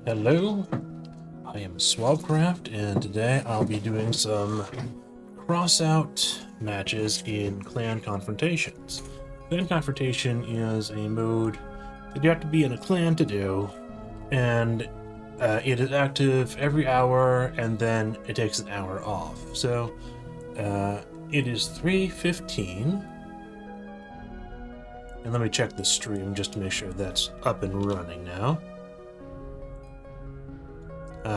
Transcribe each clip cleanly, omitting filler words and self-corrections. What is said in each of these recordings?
Hello, I am Swabcraft, and today I'll be doing some Crossout matches in Clan Confrontations. Clan Confrontation is a mode that you have to be in a clan to do, and it is active every hour, and then it takes an hour off. So it is 3:15, and let me check the stream just to make sure that's up and running now.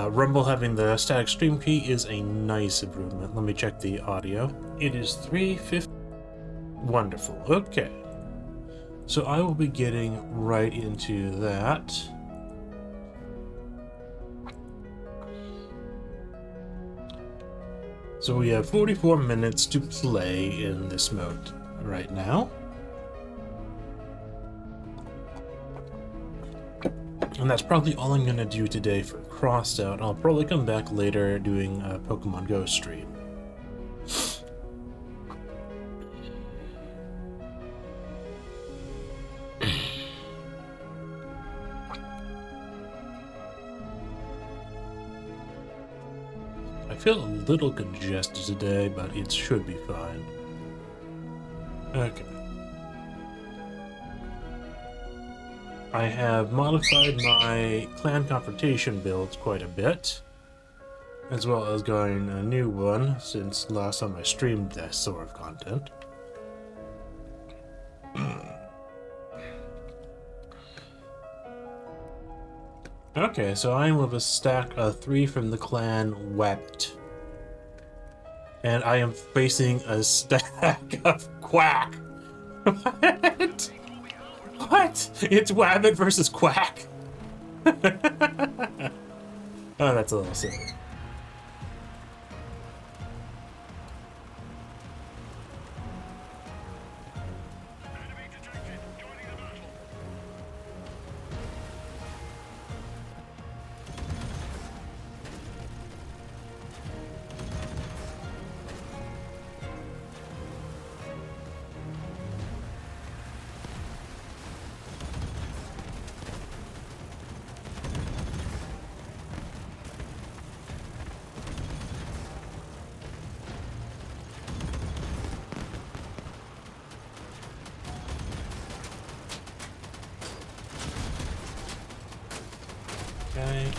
Rumble having the static stream key is a nice improvement. Let me check the audio. It is 3:50. Wonderful. Okay. So I will be getting right into that. So we have 44 minutes to play in this mode right now. And that's probably all I'm going to do today for Crossout. I'll probably come back later doing a Pokemon Go stream. I feel a little congested today, but it should be fine. Okay. I have modified my Clan Confrontation builds quite a bit, as well as going a new one since last time I streamed that sort of content. Okay, so I am with a stack of 3 from the clan Wept. And I am facing a stack of Quack. What? What? It's Wabbit versus Quack. Oh, that's a little silly. Okay.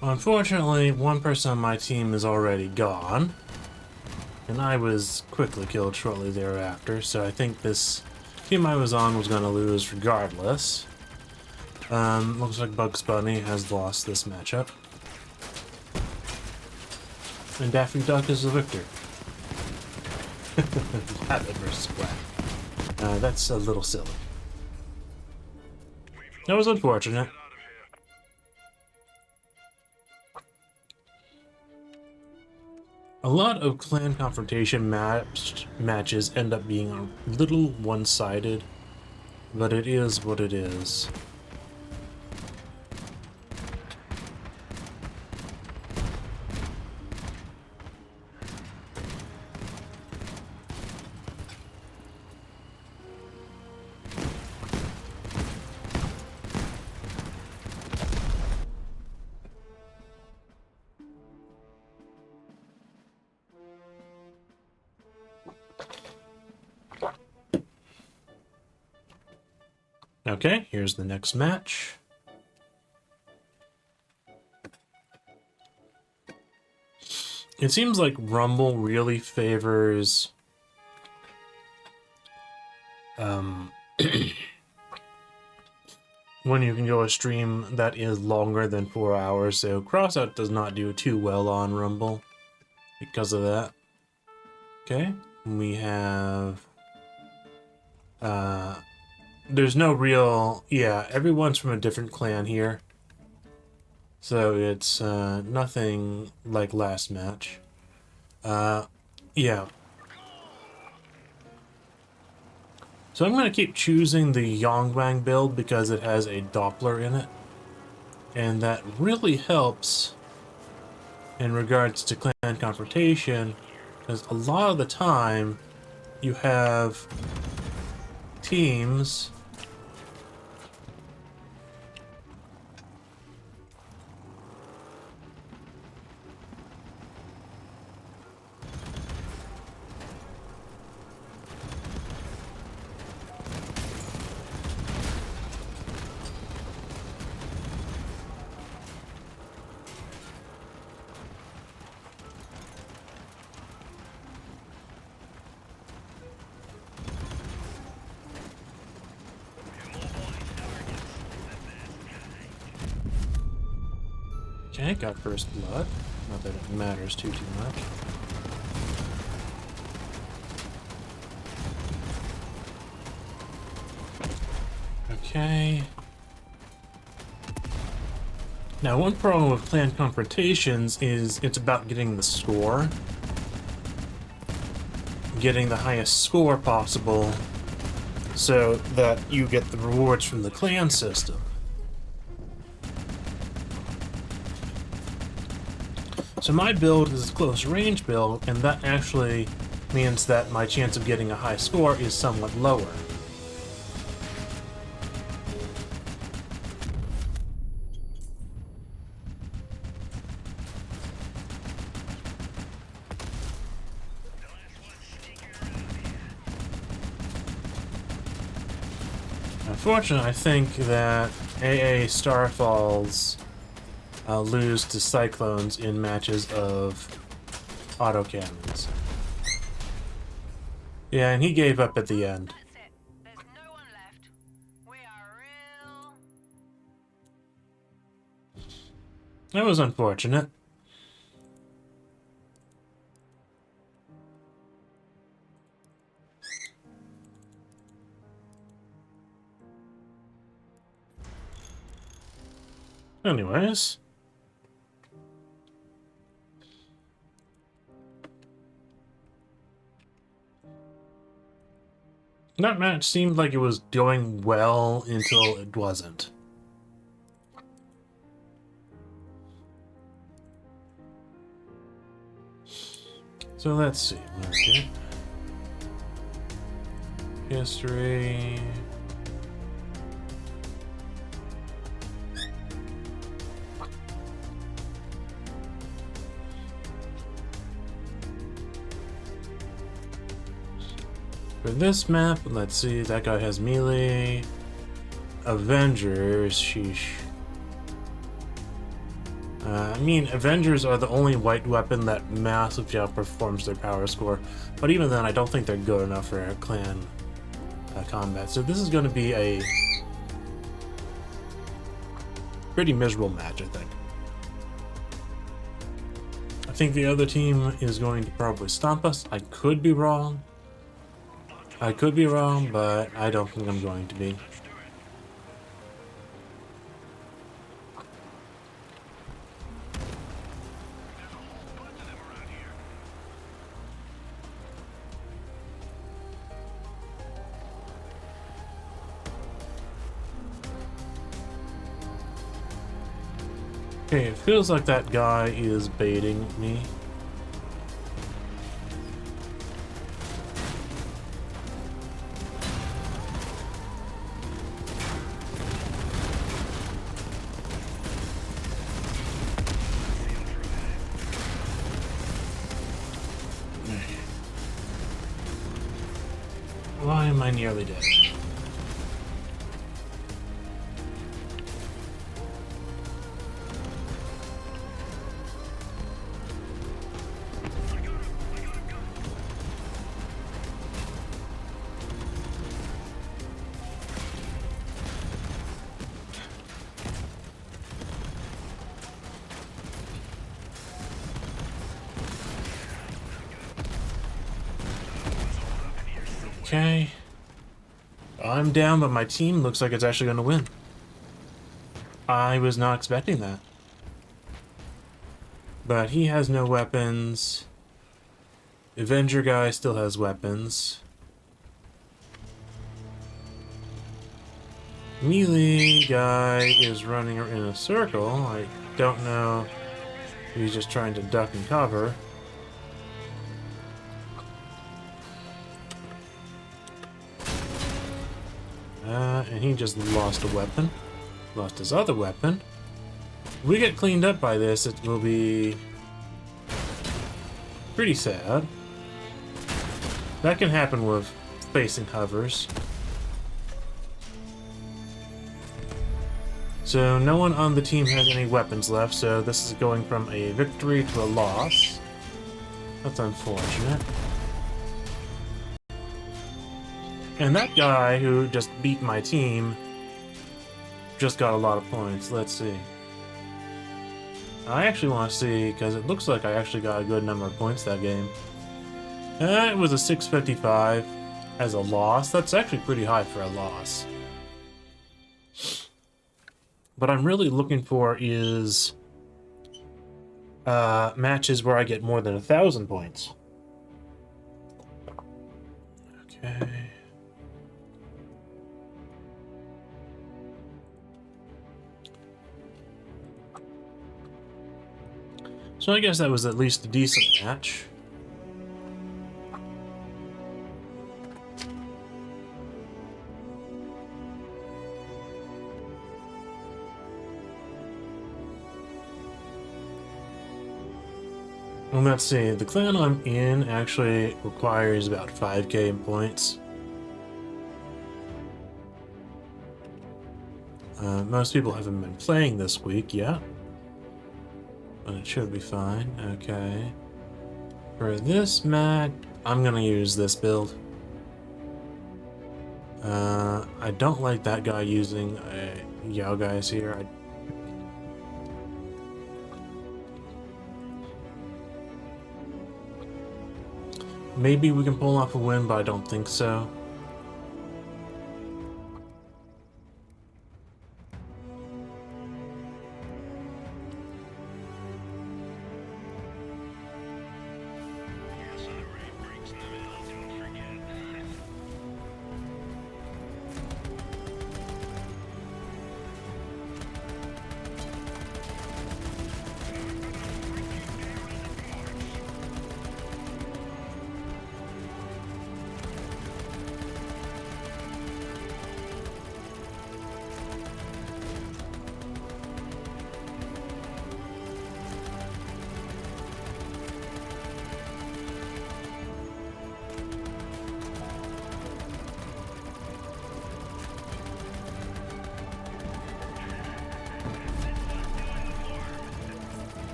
Unfortunately, one person on my team is already gone, and I was quickly killed shortly thereafter, so I think this team I was on was going to lose regardless. Looks like Bugs Bunny has lost this matchup. And Daffy Duck is the victor. Rabbit versus Quack. That's a little silly. That was unfortunate. A lot of clan confrontation matches end up being a little one-sided, but it is what it is. Okay, here's the next match. It seems like Rumble really favors when you can go a stream that is longer than 4 hours, so Crossout does not do too well on Rumble because of that. Okay, we have there's no real, yeah, everyone's from a different clan here. So it's nothing like last match. Yeah. So I'm going to keep choosing the Yongwang build because it has a Doppler in it. And that really helps in regards to clan confrontation, because a lot of the time you have teams Okay, got first blood. Not that it matters too much. Okay. Now, one problem with clan confrontations is it's about getting the score. Getting the highest score possible so that you get the rewards from the clan system. So my build is a close range build, and that actually means that my chance of getting a high score is somewhat lower. Unfortunately, I think that AA Starfalls lose to Cyclones in matches of autocannons. Yeah, and he gave up at the end. That's it. There's no one left. We are real. That was unfortunate. Anyways. That match seemed like it was going well until it wasn't. So let's see. Okay. History. For this map, let's see, that guy has melee. Avengers, sheesh. I mean, Avengers are the only white weapon that massively outperforms their power score, but even then, I don't think they're good enough for clan combat. So this is going to be a pretty miserable match, I think. I think the other team is going to probably stomp us. I could be wrong. I could be wrong, but I don't think I'm going to be. Okay, it feels like that guy is baiting me. Why am I nearly dead? Okay. I'm down, but my team looks like it's actually going to win. I was not expecting that. But he has no weapons. Avenger guy still has weapons. melee guy is running in a circle. I don't know if he's just trying to duck and cover. And he just lost a weapon. Lost his other weapon. If we get cleaned up by this, it will be pretty sad. That can happen with facing hovers. So no one on the team has any weapons left, so this is going from a victory to a loss. That's unfortunate. And that guy who just beat my team just got a lot of points. Let's see. I actually want to see, because it looks like I actually got a good number of points that game. It was a 655 as a loss. That's actually pretty high for a loss. What I'm really looking for is matches where I get more than 1,000 points. Okay. So I guess that was at least a decent match. Well, let's see. The clan I'm in actually requires about 5k in points. Most people haven't been playing this week yet. But it should be fine. Okay. For this match, I'm gonna use this build. I don't like that guy using Yao guys here. Maybe we can pull off a win, but I don't think so.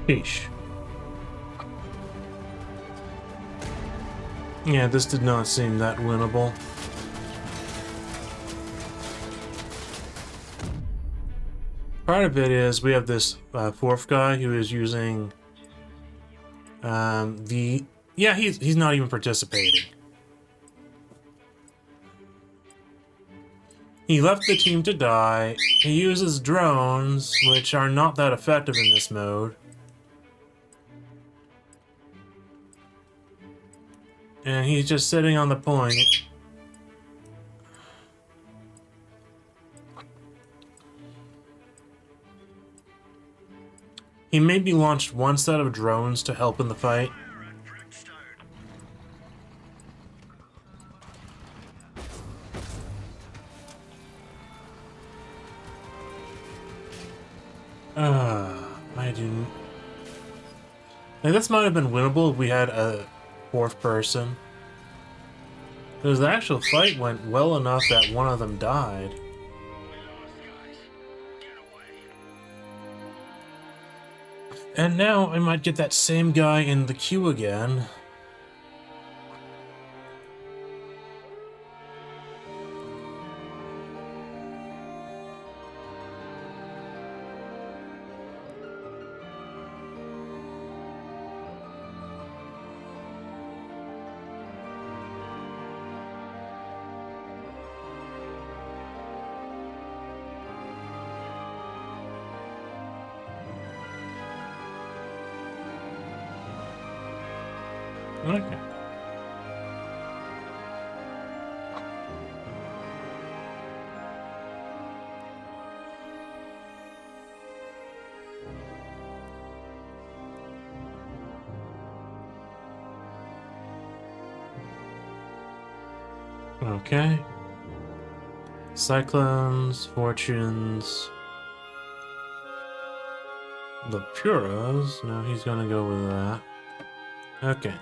Sheesh. Yeah, this did not seem that winnable. Part of it is we have this fourth guy who is using he's not even participating. He left the team to die. He uses drones, which are not that effective in this mode. And he's just sitting on the point. He maybe launched one set of drones to help in the fight. I didn't... Like, this might have been winnable if we had a fourth person. Because the actual fight went well enough that one of them died. And now I might get that same guy in the queue again. Okay. Okay. Cyclones, Fortunes, the Puros. No, he's gonna go with that. Okay.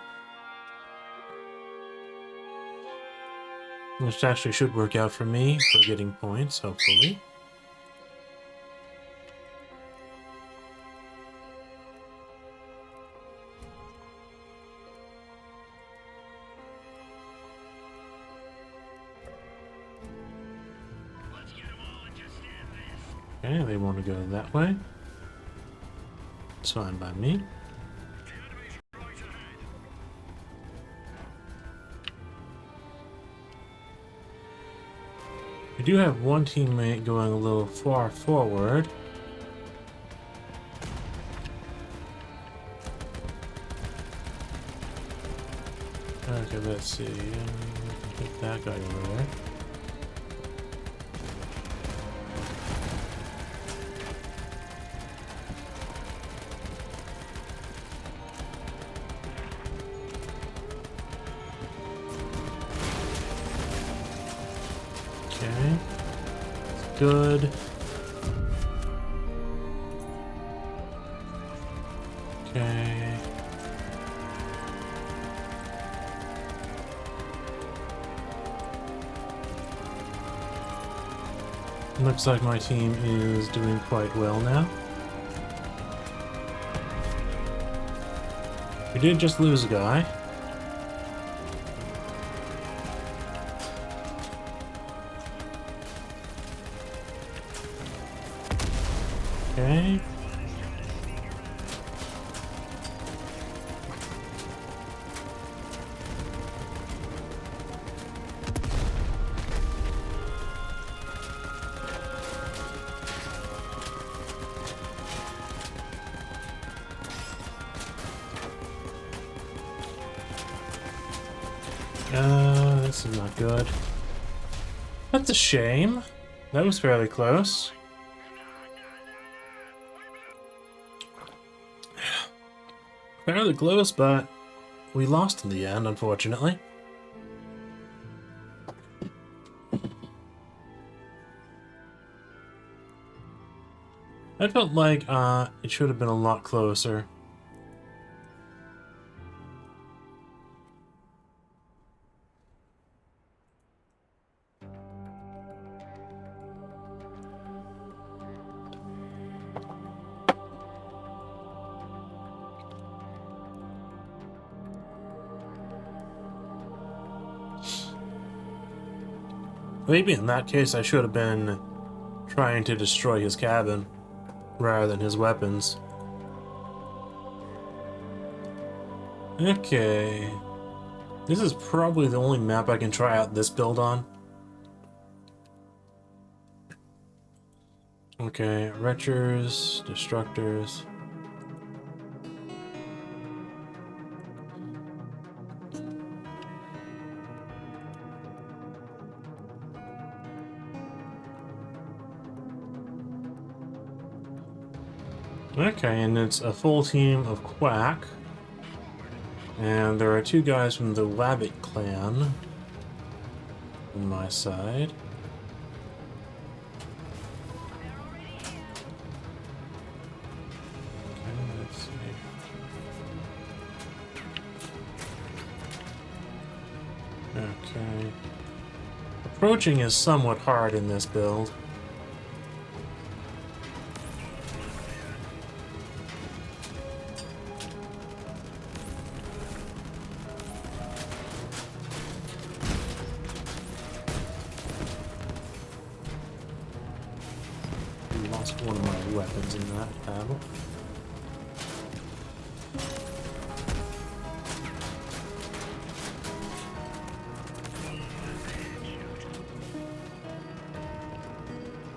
Which actually should work out for me for getting points, hopefully. Okay, they want to go that way. It's fine by me. We do have one teammate going a little far forward. Okay, let's see. Get that guy over there. Okay. Good. Okay. Looks like my team is doing quite well now. We did just lose a guy. Okay. This is not good. That's a shame. That was fairly close. Fairly close, but we lost in the end, unfortunately. I felt like it should have been a lot closer. Maybe in that case I should have been trying to destroy his cabin rather than his weapons. Okay. This is probably the only map I can try out this build on. Okay, retchers, destructors. Okay, and it's a full team of Quack. And there are two guys from the Wabbit clan on my side. Okay, let's see. Okay. Approaching is somewhat hard in this build. Lost one of my weapons in that battle.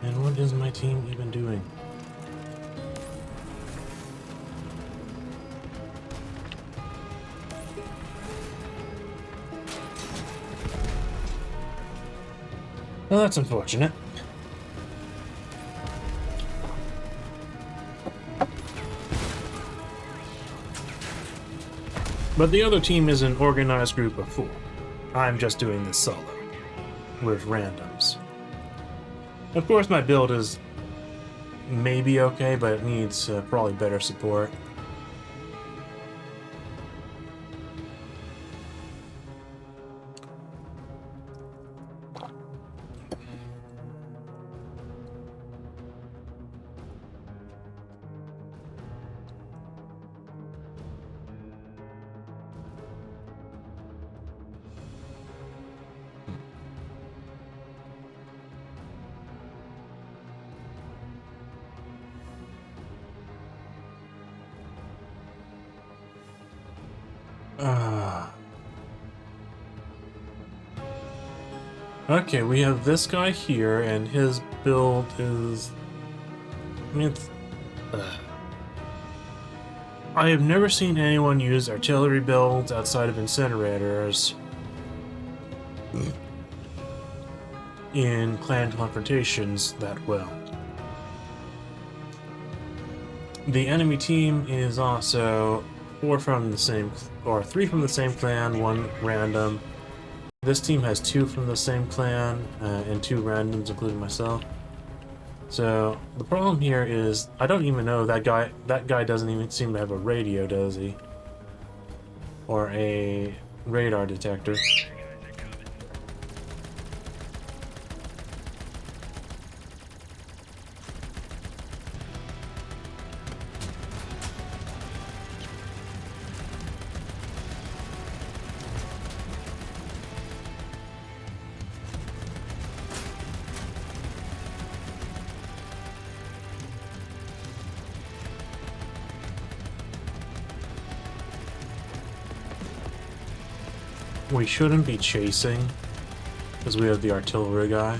And what is my team even doing? Well, that's unfortunate. But the other team is an organized group of 4. I'm just doing this solo, with randoms. Of course, my build is maybe okay, but it needs probably better support. Okay, we have this guy here, and his build is... I mean, I have never seen anyone use artillery builds outside of incinerators in clan confrontations that well. The enemy team is also 4 from the same, or 3 from the same clan, 1 random. This team has 2 from the same clan, and 2 randoms, including myself. So the problem here is I don't even know that guy. That guy doesn't even seem to have a radio, does he? Or a radar detector. We shouldn't be chasing, because we have the artillery guy.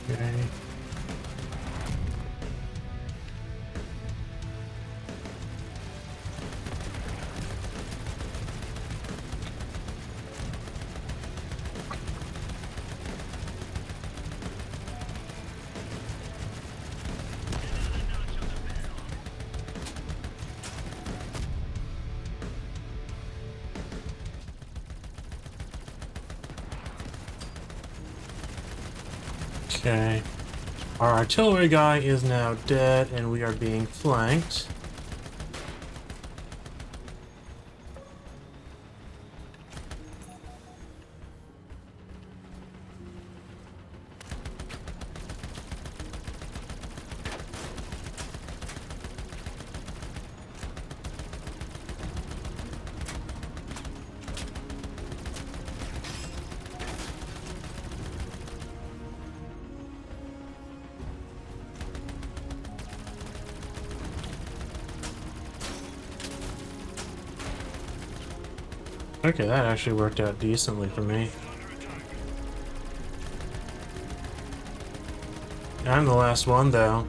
Okay. Okay. Our artillery guy is now dead, and we are being flanked. Okay, that actually worked out decently for me. I'm the last one, though.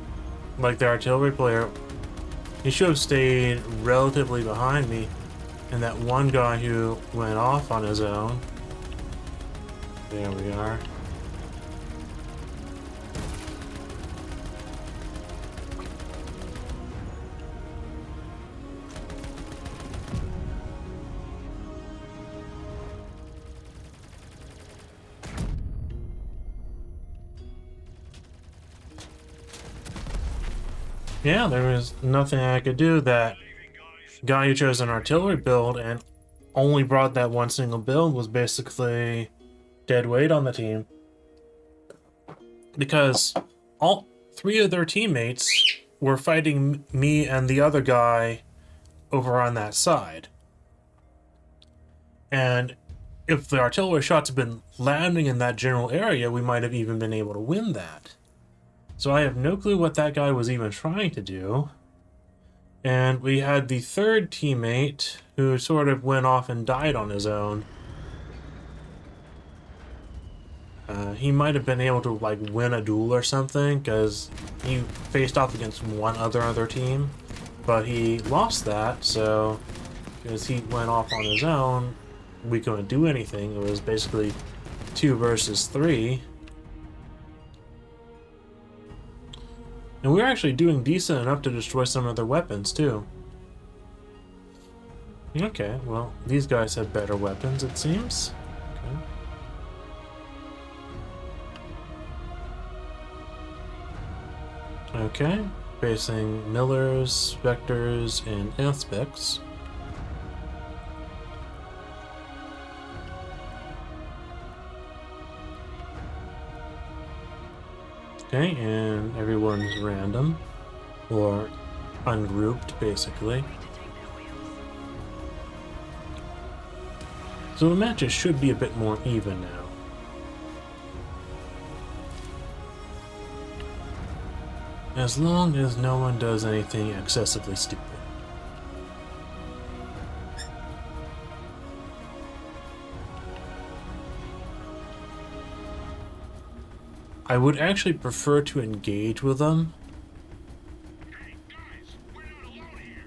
Like the artillery player, he should have stayed relatively behind me, and that one guy who went off on his own. There we are. Yeah, there was nothing I could do. That guy who chose an artillery build and only brought that one single build was basically dead weight on the team. Because all 3 of their teammates were fighting me and the other guy over on that side. And if the artillery shots had been landing in that general area, we might have even been able to win that. So I have no clue what that guy was even trying to do. And we had the third teammate who sort of went off and died on his own. He might have been able to like win a duel or something because he faced off against one other team, but he lost that. So because he went off on his own, we couldn't do anything. It was basically 2 versus 3. And we were actually doing decent enough to destroy some of their weapons, too. Okay, well, these guys have better weapons, it seems. Okay, facing Millers, Spectres, and Aspects. Okay, and everyone's random, or ungrouped, basically. So the matches should be a bit more even now. As long as no one does anything excessively stupid. I would actually prefer to engage with them. Hey guys, we're not alone here.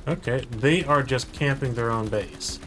Okay, they are just camping their own base.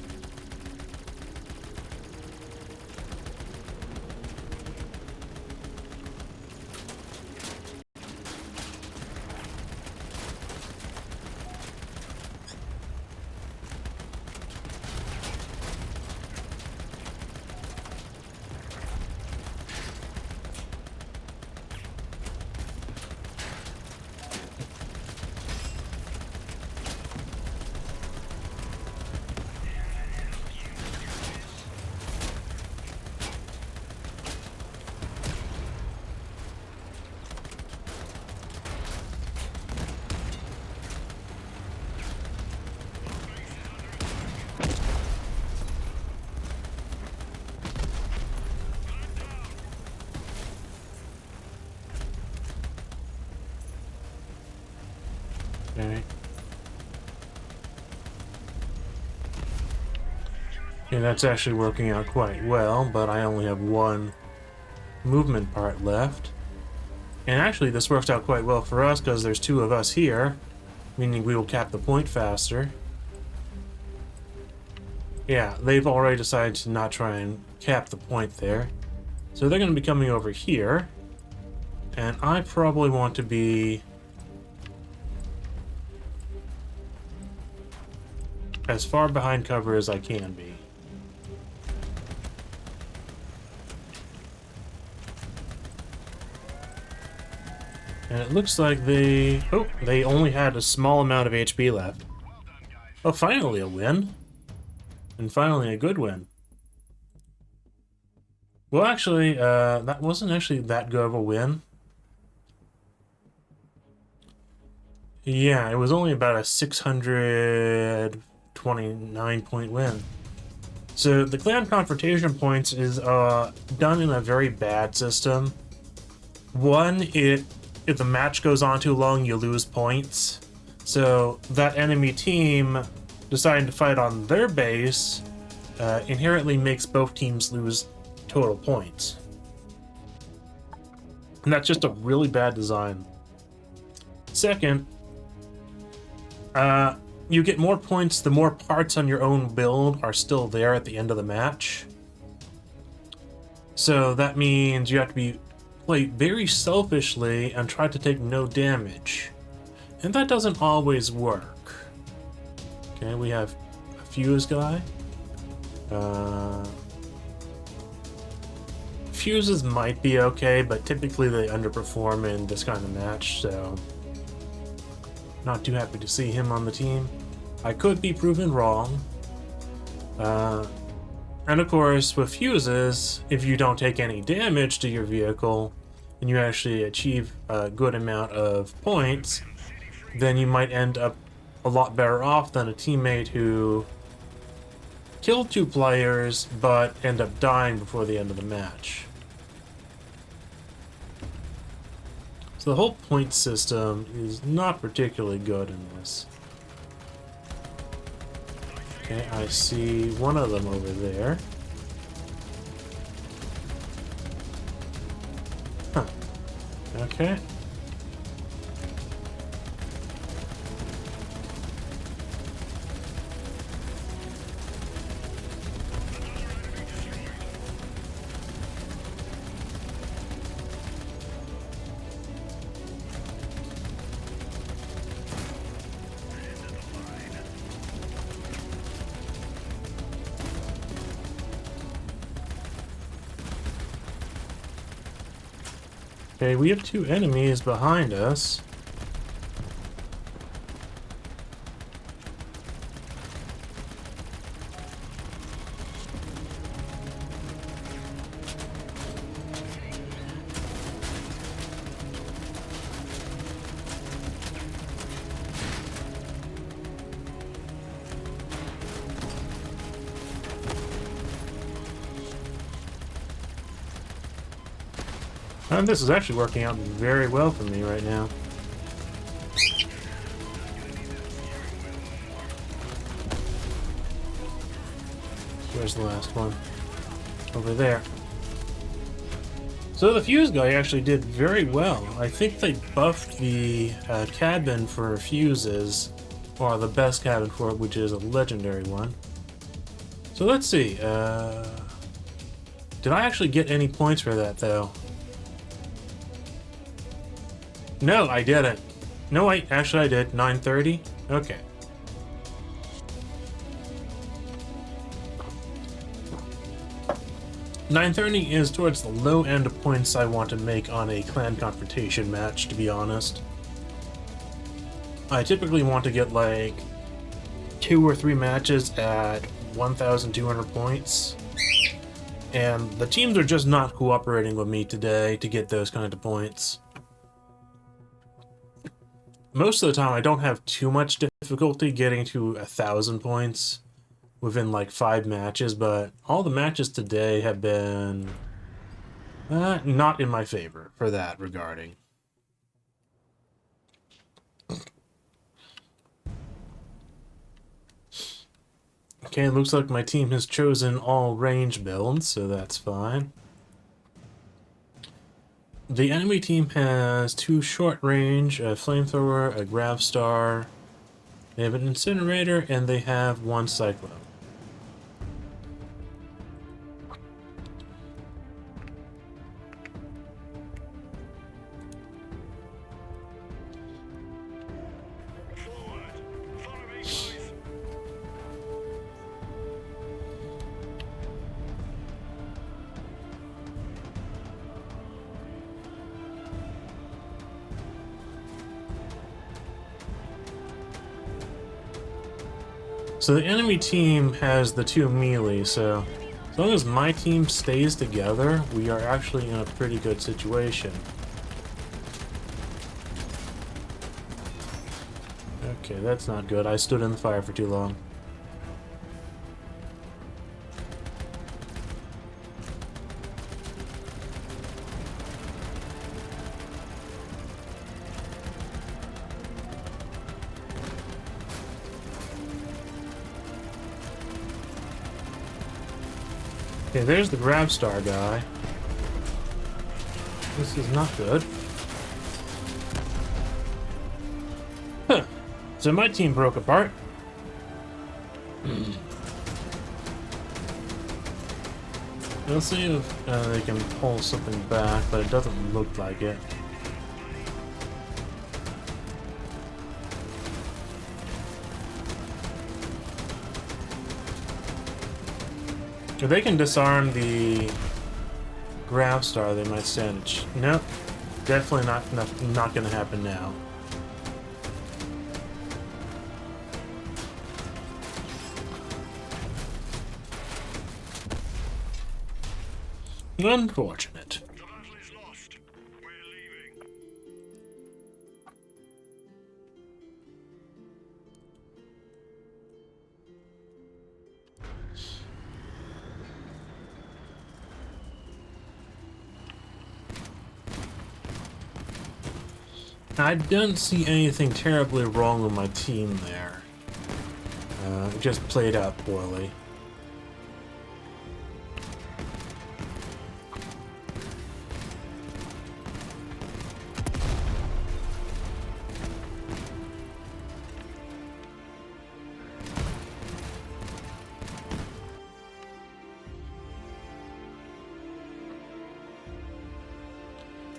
Okay. Yeah, that's actually working out quite well, but I only have one movement part left. And actually, this works out quite well for us because there's 2 of us here, meaning we will cap the point faster. Yeah, they've already decided to not try and cap the point there. So they're going to be coming over here. And I probably want to be as far behind cover as I can be. And it looks like they only had a small amount of HP left. Oh, finally a win. And finally a good win. Well, actually, that wasn't actually that good of a win. Yeah, it was only about a 629 point win. So the clan confrontation points is done in a very bad system. One, if the match goes on too long, you lose points. So that enemy team deciding to fight on their base inherently makes both teams lose total points. And that's just a really bad design. Second, you get more points the more parts on your own build are still there at the end of the match. So that means you have to play very selfishly and try to take no damage. And that doesn't always work. Okay, we have a fuse guy. Fuses might be okay, but typically they underperform in this kind of match, so not too happy to see him on the team. I could be proven wrong. And of course, with fuses, if you don't take any damage to your vehicle, and you actually achieve a good amount of points, then you might end up a lot better off than a teammate who killed 2 players, but end up dying before the end of the match. So the whole point system is not particularly good in this. Okay, I see one of them over there. Huh. Okay. Okay, we have 2 enemies behind us. And this is actually working out very well for me right now. Where's the last one? Over there. So the fuse guy actually did very well. I think they buffed the cabin for fuses, or the best cabin for it, which is a legendary one. So let's see. Did I actually get any points for that, though? No, I didn't. No, wait, actually I did. 930? Okay. $930 is towards the low end of points I want to make on a clan confrontation match, to be honest. I typically want to get like 2 or 3 matches at 1,200 points. And the teams are just not cooperating with me today to get those kind of points. Most of the time, I don't have too much difficulty getting to 1,000 points within like 5 matches, but all the matches today have been not in my favor for that regarding. Okay, it looks like my team has chosen all range builds, so that's fine. The enemy team has 2 short range, a flamethrower, a grav star. They have an incinerator, and they have 1 cyclone. So the enemy team has the 2 melee, so as long as my team stays together, we are actually in a pretty good situation. Okay, that's not good. I stood in the fire for too long. Okay, there's the grab star guy. This is not good. Huh. So my team broke apart. We'll see if they can pull something back, but it doesn't look like it. If they can disarm the grav star, they might stand a chance. Nope, definitely not going to happen now. Unfortunate. The battle is lost. We're leaving. I don't see anything terribly wrong with my team there. It just played out poorly.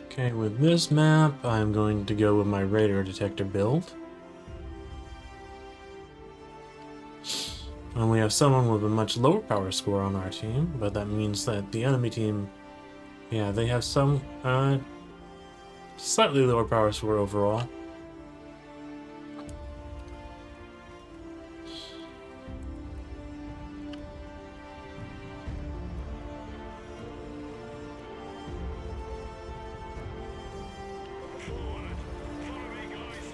Okay, with this map, I'm going to go with my radar detector build. And we have someone with a much lower power score on our team, but that means that the enemy team, yeah, they have some slightly lower power score overall. Forward. Follow me, guys.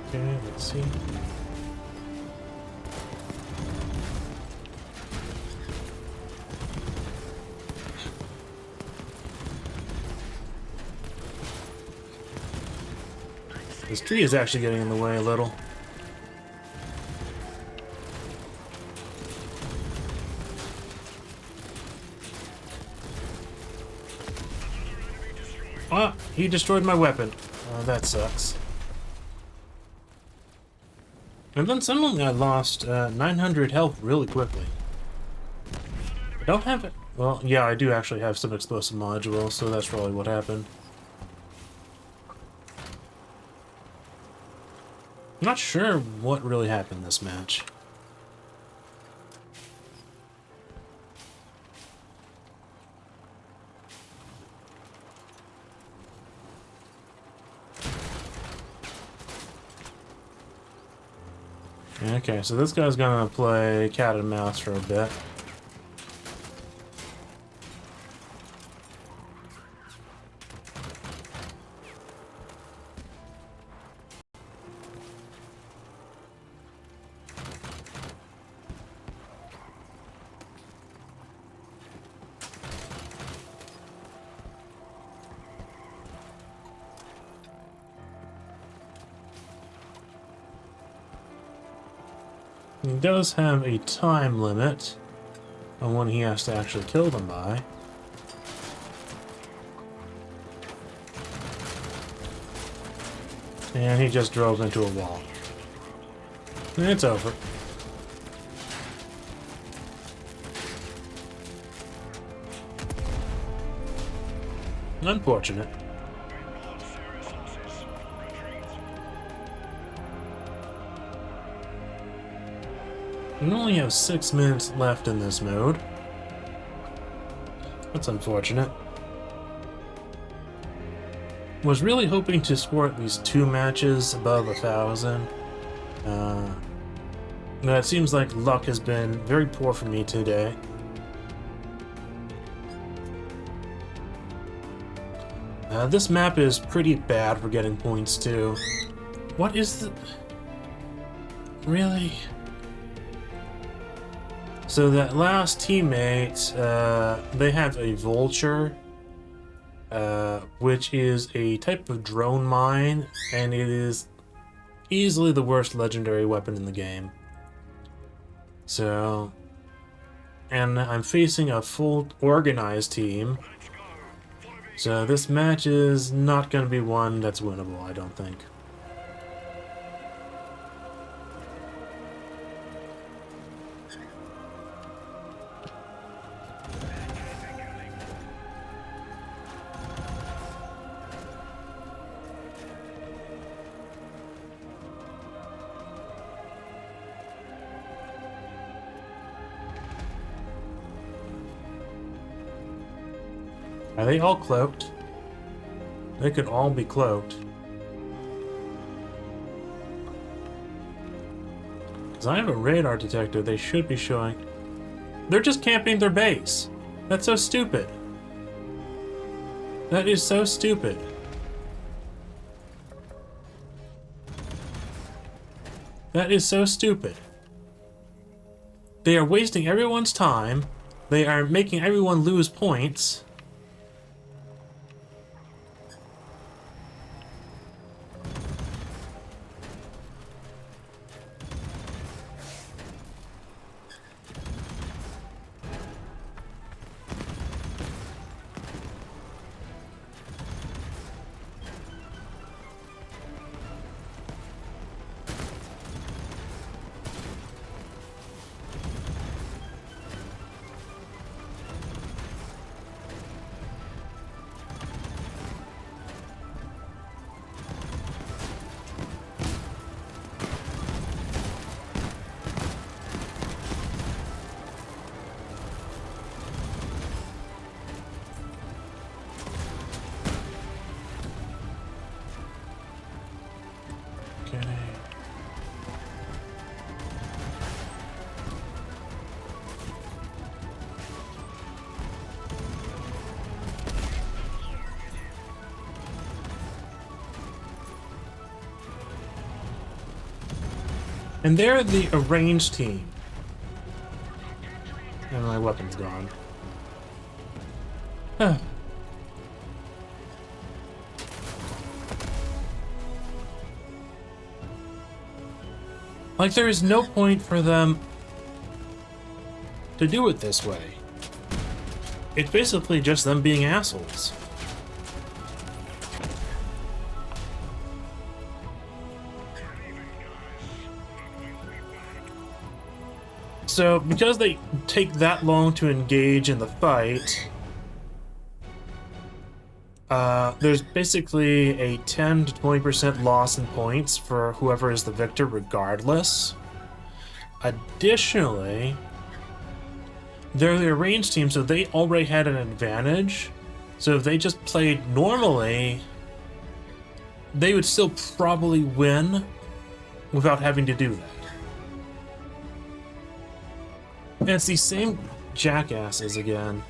Okay, let's see. This tree is actually getting in the way a little. Ah, he destroyed my weapon. That sucks. And then suddenly I lost 900 health really quickly. I don't have it. Well, yeah, I do actually have some explosive modules, so that's probably what happened. I'm not sure what really happened this match. Okay, so this guy's gonna play cat and mouse for a bit. He does have a time limit on when he has to actually kill them by. And he just drove into a wall. And it's over. Unfortunate. Serious losses. Retreat. We only have 6 minutes left in this mode. That's unfortunate. Was really hoping to score at least 2 matches above 1,000. But it seems like luck has been very poor for me today. This map is pretty bad for getting points too. What is the... Really? So that last teammate, they have a vulture, which is a type of drone mine, and it is easily the worst legendary weapon in the game. So, and I'm facing a full organized team, Let's go. Follow me. so this match is not going to be one that's winnable, I don't think. Are they all cloaked? They could all be cloaked. Because I have a radar detector, they should be showing. They're just camping their base. That's so stupid. That is so stupid. That is so stupid. They are wasting everyone's time. They are making everyone lose points. Okay. And they're the arranged team. And my weapon's gone. Huh. Like, there is no point for them to do it this way. It's basically just them being assholes. So, because they take that long to engage in the fight, there's basically a 10 to 20% loss in points for whoever is the victor regardless. Additionally, they're the arranged team, so they already had an advantage. So if they just played normally, they would still probably win without having to do that. And it's these same jackasses again.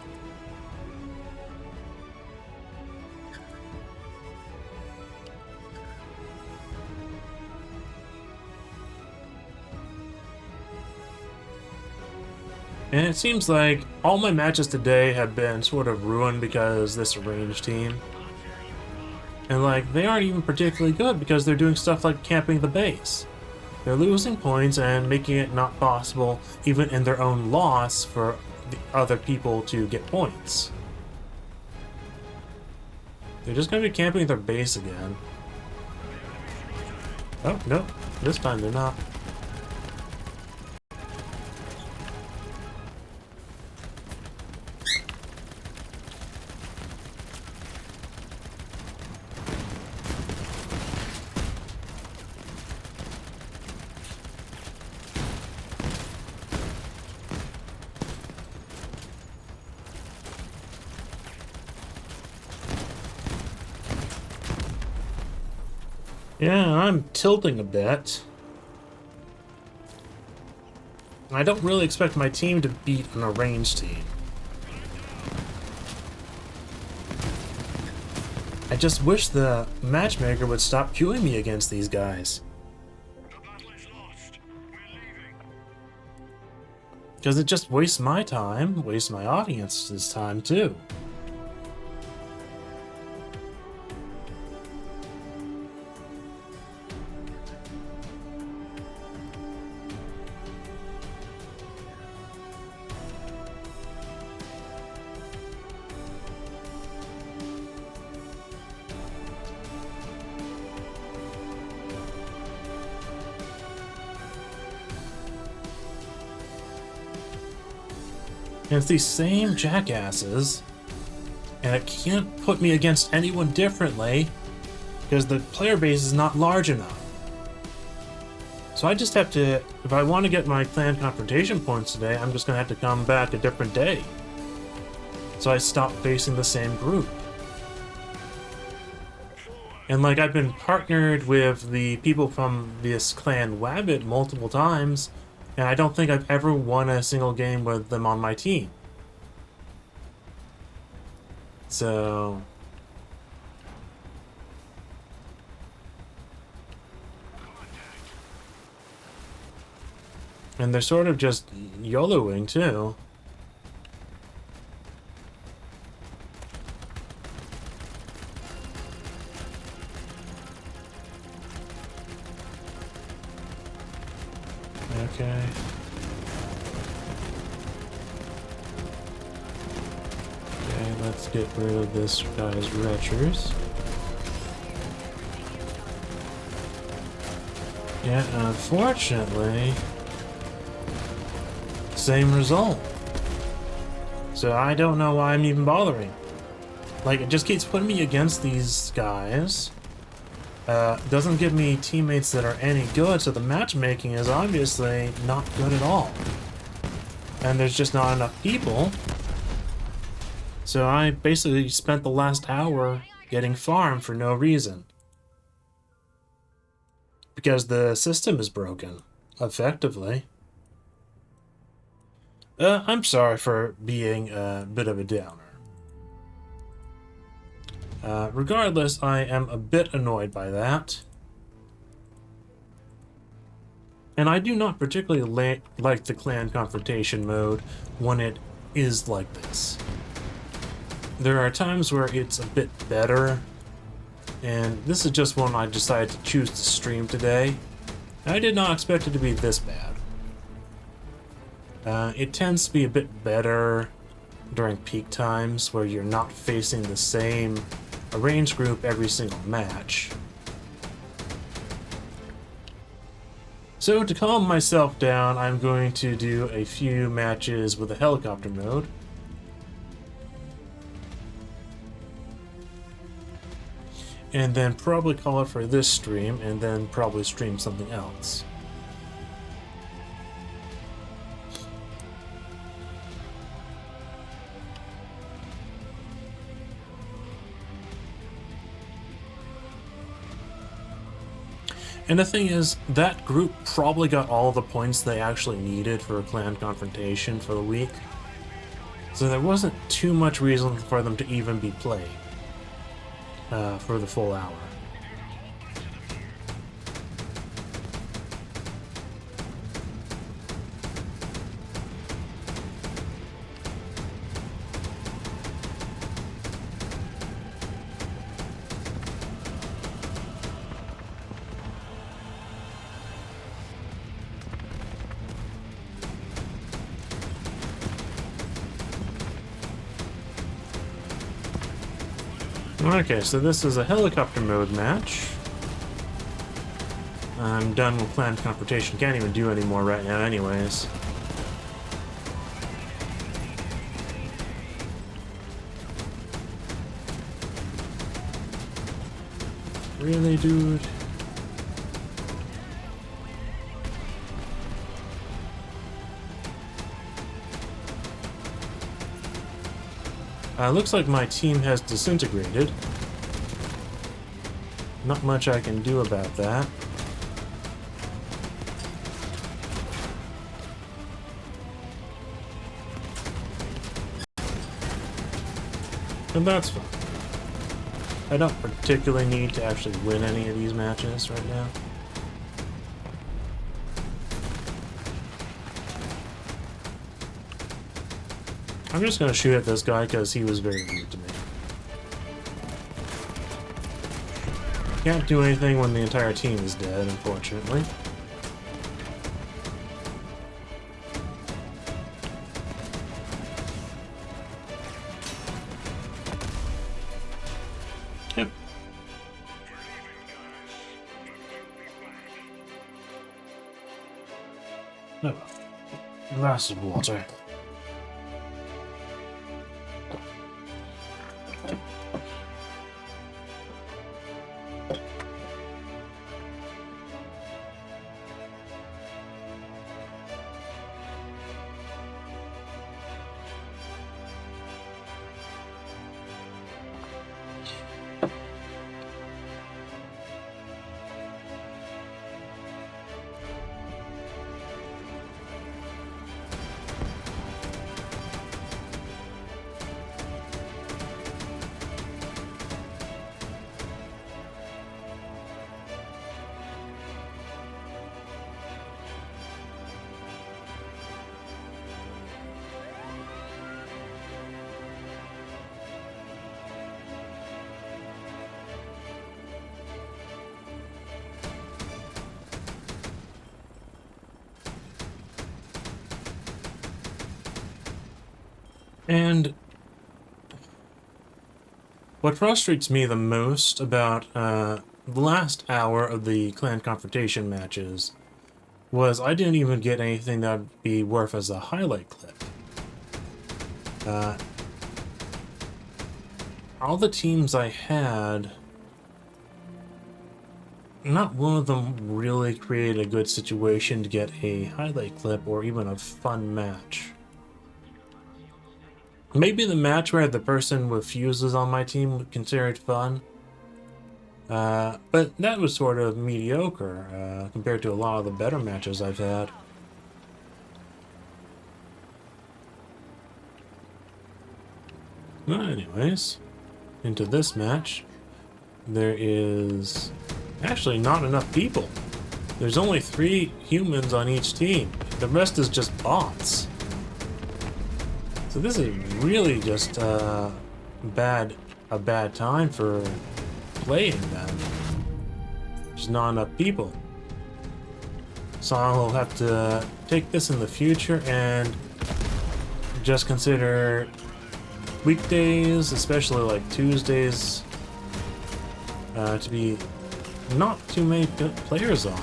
And it seems like all my matches today have been sort of ruined because this arranged team. And like, they aren't even particularly good because they're doing stuff like camping the base. They're losing points and making it not possible, even in their own loss, for the other people to get points. They're just going to be camping their base again. Oh, no. This time they're not. Yeah, I'm tilting a bit. I don't really expect my team to beat an arranged team. I just wish the matchmaker would stop queuing me against these guys. The battle is lost. We're leaving. Because it just wastes my time, wastes my audience's time too. And it's these same jackasses, and it can't put me against anyone differently because the player base is not large enough. So I just have to, if I want to get my clan confrontation points today, I'm just going to have to come back a different day. So I stopped facing the same group. And like, I've been partnered with the people from this clan Wabbit multiple times, and I don't think I've ever won a single game with them on my team. So... and they're sort of just YOLOing, too. Okay. Okay, let's get rid of this guy's retchers. Yeah, unfortunately, same result. So I don't know why I'm even bothering. Like, it just keeps putting me against these guys. Doesn't give me teammates that are any good, so the matchmaking is obviously not good at all. And there's just not enough people. So I basically spent the last hour getting farmed for no reason. Because the system is broken, effectively. I'm sorry for being a bit of a downer. Regardless, I am a bit annoyed by that. And I do not particularly like the clan confrontation mode when it is like this. There are times where it's a bit better, and this is just one I decided to choose to stream today. I did not expect it to be this bad. It tends to be a bit better during peak times where you're not facing the same arranged group every single match. So to calm myself down, I'm going to do a few matches with a helicopter mode. And then probably call it for this stream, and then probably stream something else. And the thing is, that group probably got all the points they actually needed for a clan confrontation for the week. So there wasn't too much reason for them to even be playing for the full hour. Okay, so this is a helicopter mode match. I'm done with clan confrontation. Can't even do any more right now anyways. Really, dude? Looks like my team has disintegrated. Not much I can do about that. And that's fine. I don't particularly need to actually win any of these matches right now. I'm just gonna shoot at this guy because he was very rude to me. Can't do anything when the entire team is dead, unfortunately. Yep. Oh, glass of water. And what frustrates me the most about the last hour of the clan confrontation matches was I didn't even get anything that would be worth as a highlight clip. All the teams I had, not one of them really created a good situation to get a highlight clip or even a fun match. Maybe the match where the person with fuses on my team would consider it fun. But that was sort of mediocre compared to a lot of the better matches I've had. Well, anyways, into this match, there is actually not enough people. There's only 3 humans on each team. The rest is just bots. So this is really just a bad time for playing them. There's not enough people. So I'll have to take this in the future and just consider weekdays, especially like Tuesdays, to be not too many players on.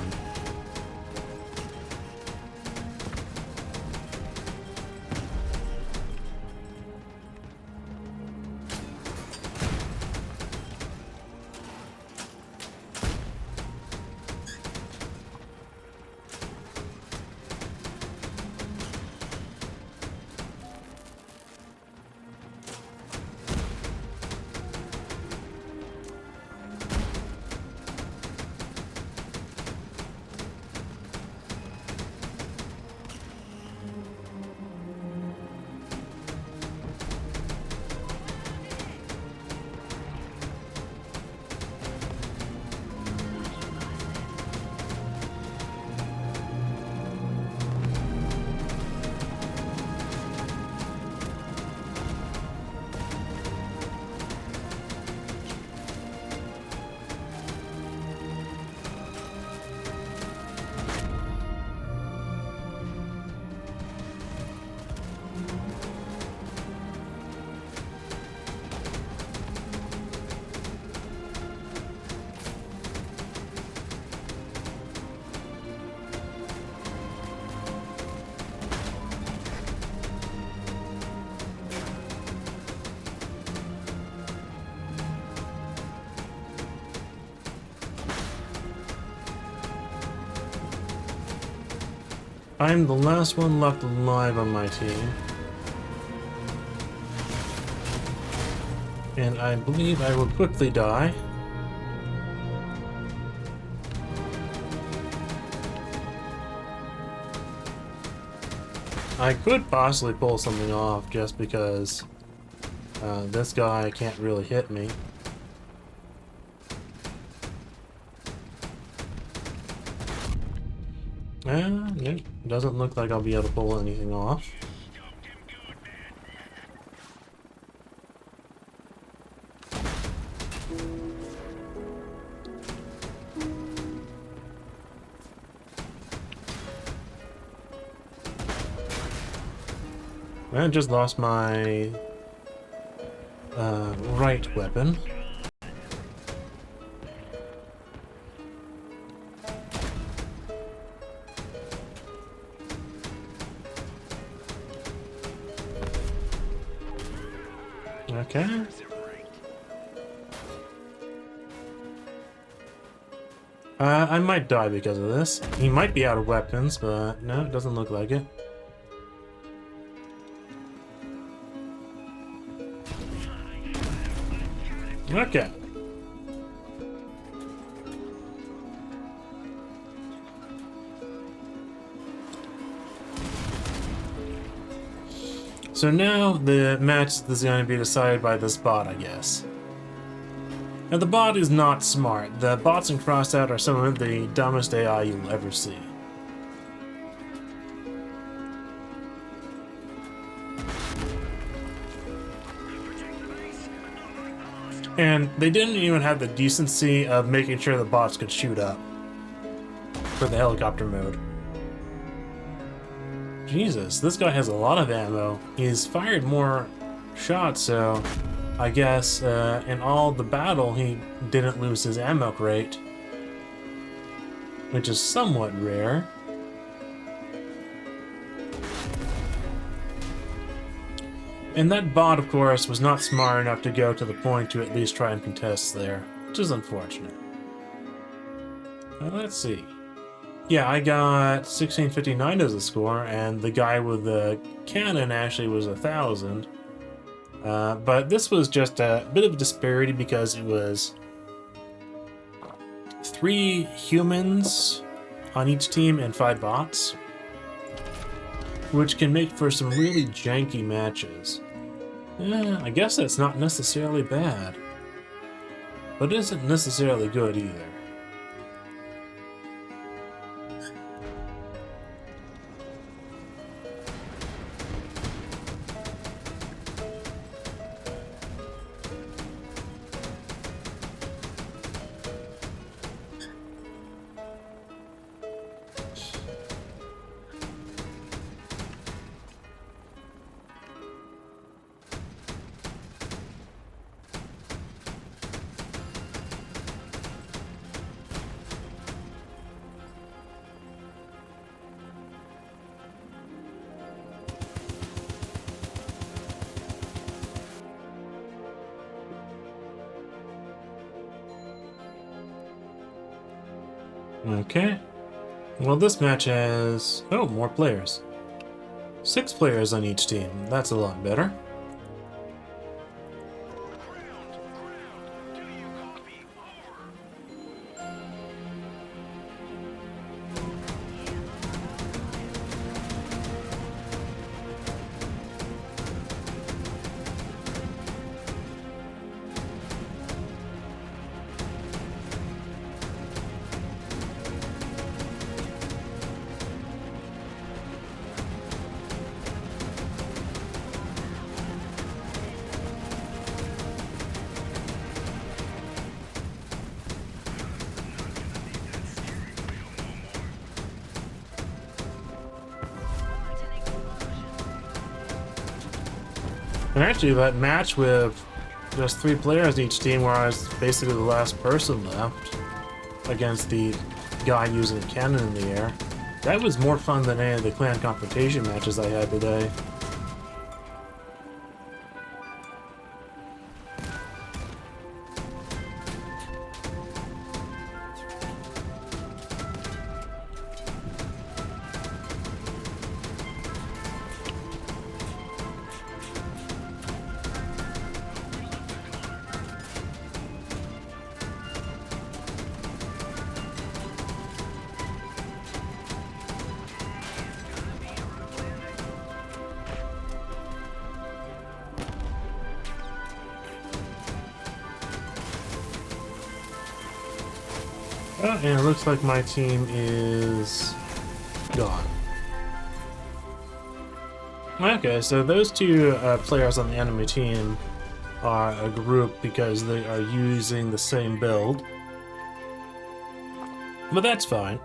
I'm the last one left alive on my team. And I believe I will quickly die. I could possibly pull something off just because this guy can't really hit me. Nope, doesn't look like I'll be able to pull anything off. I just lost my right weapon. Okay. I might die because of this. He might be out of weapons, but no, it doesn't look like it. Okay. So now the match is going to be decided by this bot, I guess. Now the bot is not smart. The bots in Crossout are some of the dumbest AI you'll ever see. And they didn't even have the decency of making sure the bots could shoot up for the helicopter mode. Jesus, this guy has a lot of ammo. He's fired more shot, so I guess in all the battle he didn't lose his ammo crate, which is somewhat rare. And that bot, of course, was not smart enough to go to the point to at least try and contest there, which is unfortunate. Let's see. Yeah, I got 1659 as a score, and the guy with the cannon actually was 1,000. But this was just a bit of a disparity because it was 3 humans on each team and 5 bots, which can make for some really janky matches. I guess that's not necessarily bad, but it isn't necessarily good either. Okay. Well, this match has... oh, more players. 6 players on each team. That's a lot better. Do you copy? Over. And actually, that match with just 3 players each team, where I was basically the last person left against the guy using a cannon in the air, that was more fun than any of the clan confrontation matches I had today. Oh, and it looks like my team is gone. Okay, so those 2 players on the enemy team are a group because they are using the same build. But that's fine.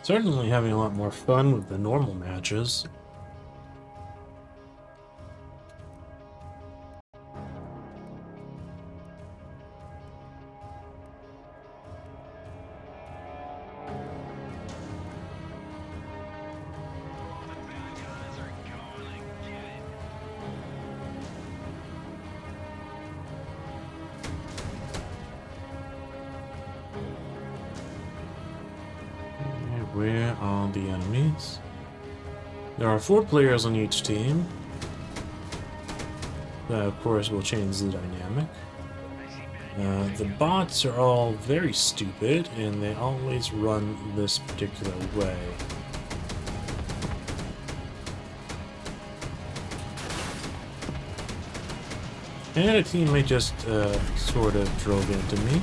Certainly having a lot more fun with the normal matches. Where are the enemies? There are 4 players on each team. That, of course, will change the dynamic. I see bad The bots are all very stupid, and they always run this particular way. And a teammate just sort of drove into me.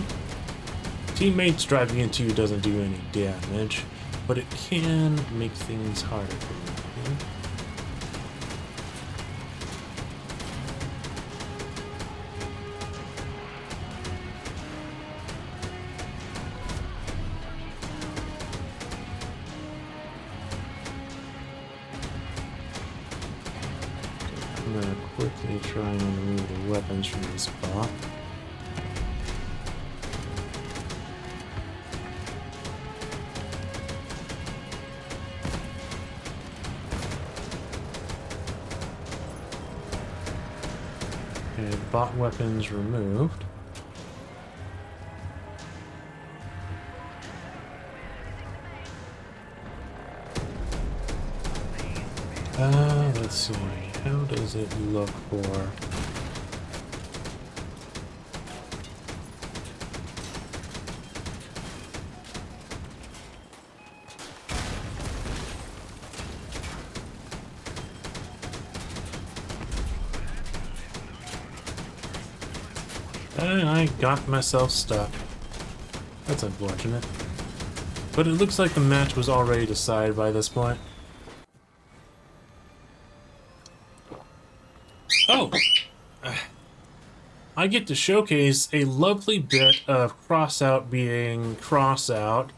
Teammates driving into you doesn't do any damage, but it can make things harder for you. I'm gonna quickly try and remove the weapons from this bot. Okay, bot weapons removed. Let's see. How does it look for? I got myself stuck. That's unfortunate. But it looks like the match was already decided by this point. Oh! I get to showcase a lovely bit of Crossout being Crossout.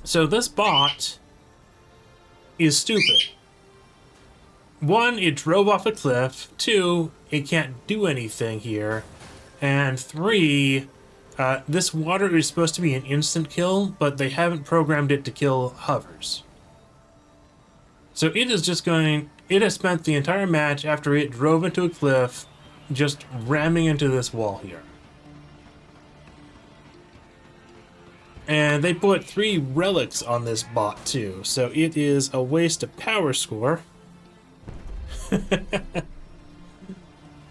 So this bot is stupid. One, it drove off a cliff. Two, it can't do anything here. And three, this water is supposed to be an instant kill, but they haven't programmed it to kill hovers. So it is just going... It has spent the entire match after it drove into a cliff, just ramming into this wall here. And they put 3 relics on this bot too, so it is a waste of power score.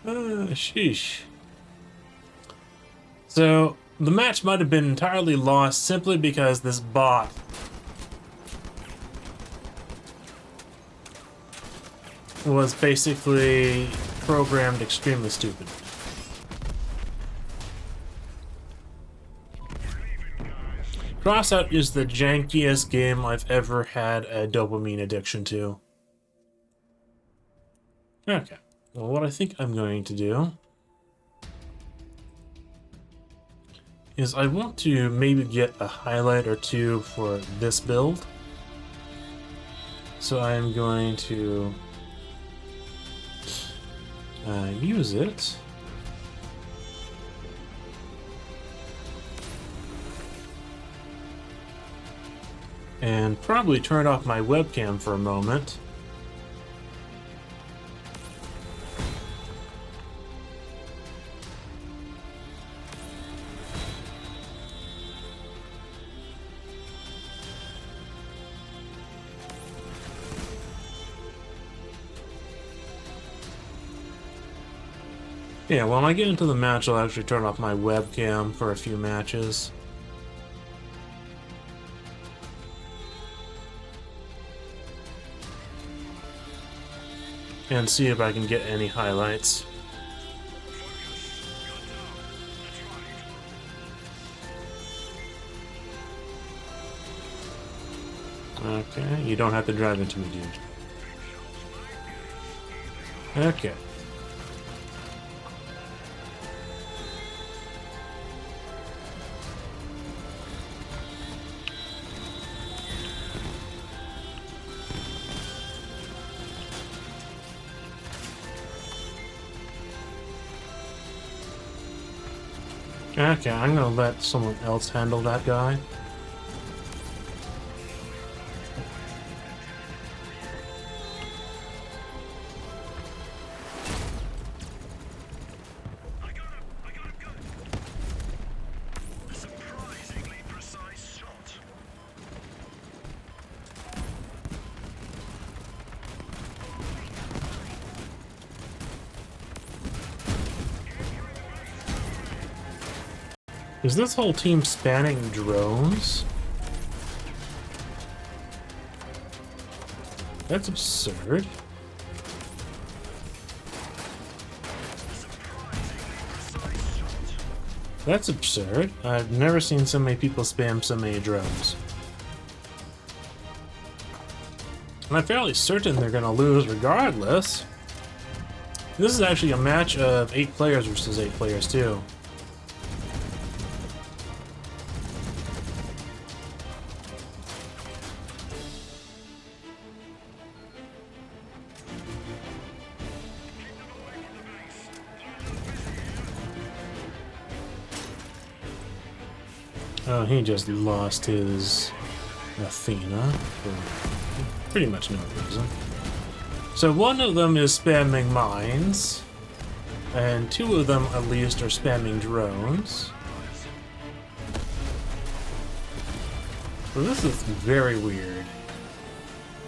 Sheesh. So, the match might have been entirely lost simply because this bot was basically programmed extremely stupid. Crossout is the jankiest game I've ever had a dopamine addiction to. Okay, well, what I think I'm going to do is I want to maybe get a highlight or two for this build. So I'm going to use it. And probably turn off my webcam for a moment. Yeah, when I get into the match, I'll actually turn off my webcam for a few matches. And see if I can get any highlights. Okay, you don't have to drive into me, dude. Okay. Okay, I'm gonna let someone else handle that guy. I got him good. A surprisingly precise shot. Is this whole team spanning drones? That's absurd. That's absurd. I've never seen so many people spam so many drones. And I'm fairly certain they're gonna lose regardless. This is actually a match of 8 players versus 8 players too. Oh, he just lost his Athena for pretty much no reason. So one of them is spamming mines, and 2 of them at least are spamming drones. So this is very weird.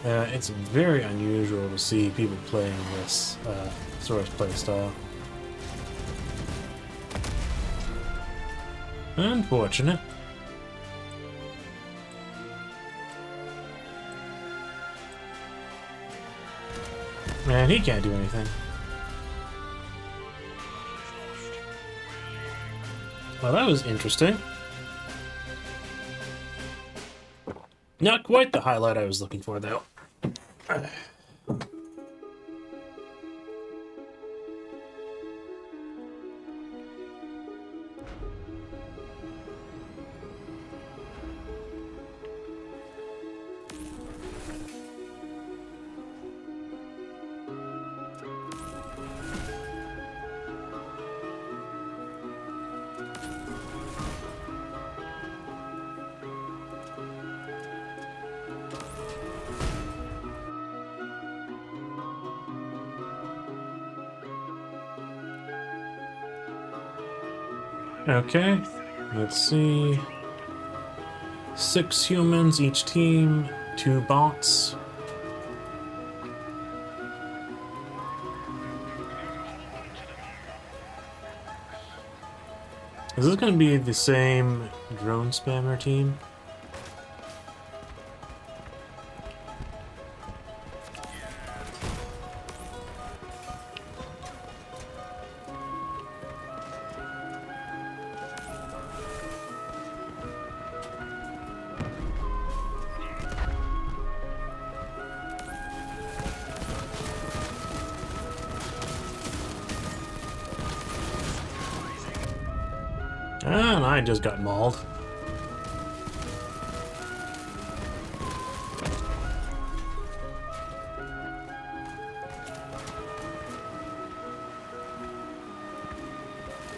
It's very unusual to see people playing this sort of playstyle. Unfortunate. Man, he can't do anything. Well, that was interesting. Not quite the highlight I was looking for, though. Okay, let's see. 6 humans each team, 2 bots. Is this going to be the same drone spammer team? And I just got mauled.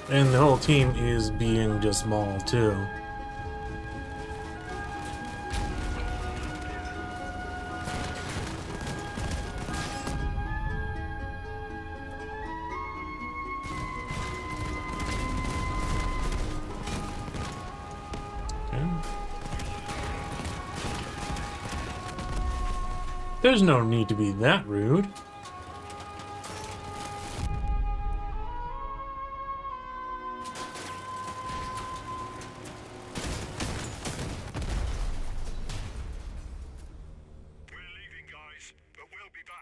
And the whole team is being just mauled too. There's no need to be that rude. We're leaving, guys, but we'll be back.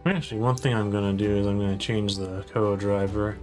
Actually, one thing I'm gonna do is I'm gonna change the co-driver.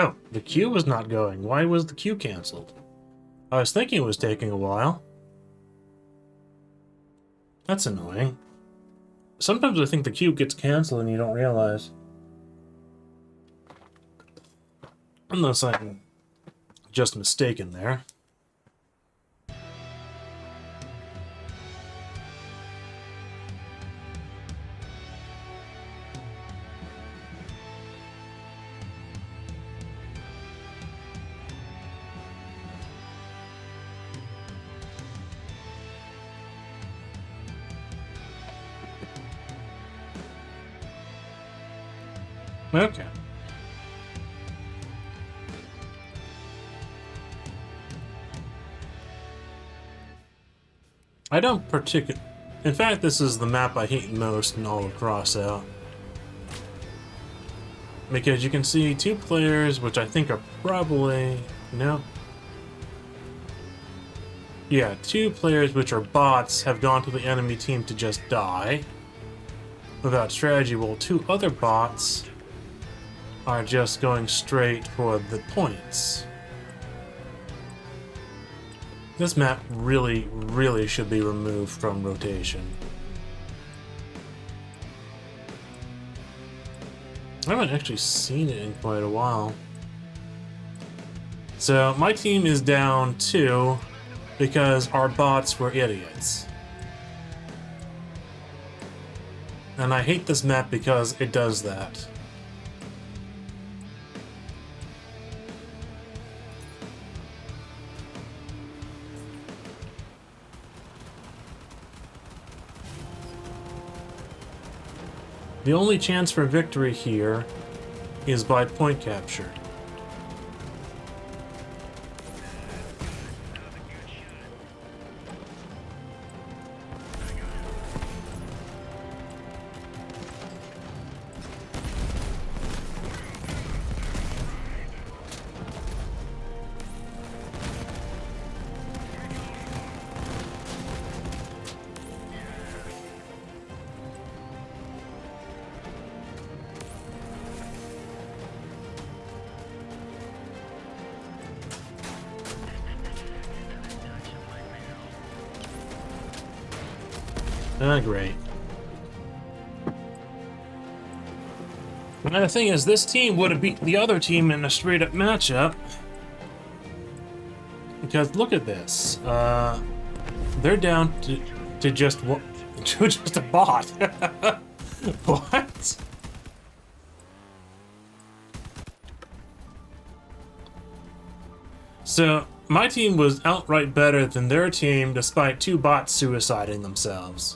Oh, the queue was not going. Why was the queue canceled? I was thinking it was taking a while. That's annoying. Sometimes I think the queue gets canceled and you don't realize. Unless I'm just mistaken there. Okay. I don't particularly... In fact, this is the map I hate most in all of Crossout. Because you can see two players, which I think are probably... No. Yeah, two players which are bots have gone to the enemy team to just die without strategy, while two other bots are just going straight for the points. This map really, really should be removed from rotation. I haven't actually seen it in quite a while. So, my team is down 2 because our bots were idiots. And I hate this map because it does that. The only chance for victory here is by point capture. Ah, great. And the thing is, this team would have beat the other team in a straight-up matchup. Because look at this. They're down to just just a bot. What? So, my team was outright better than their team despite two bots suiciding themselves.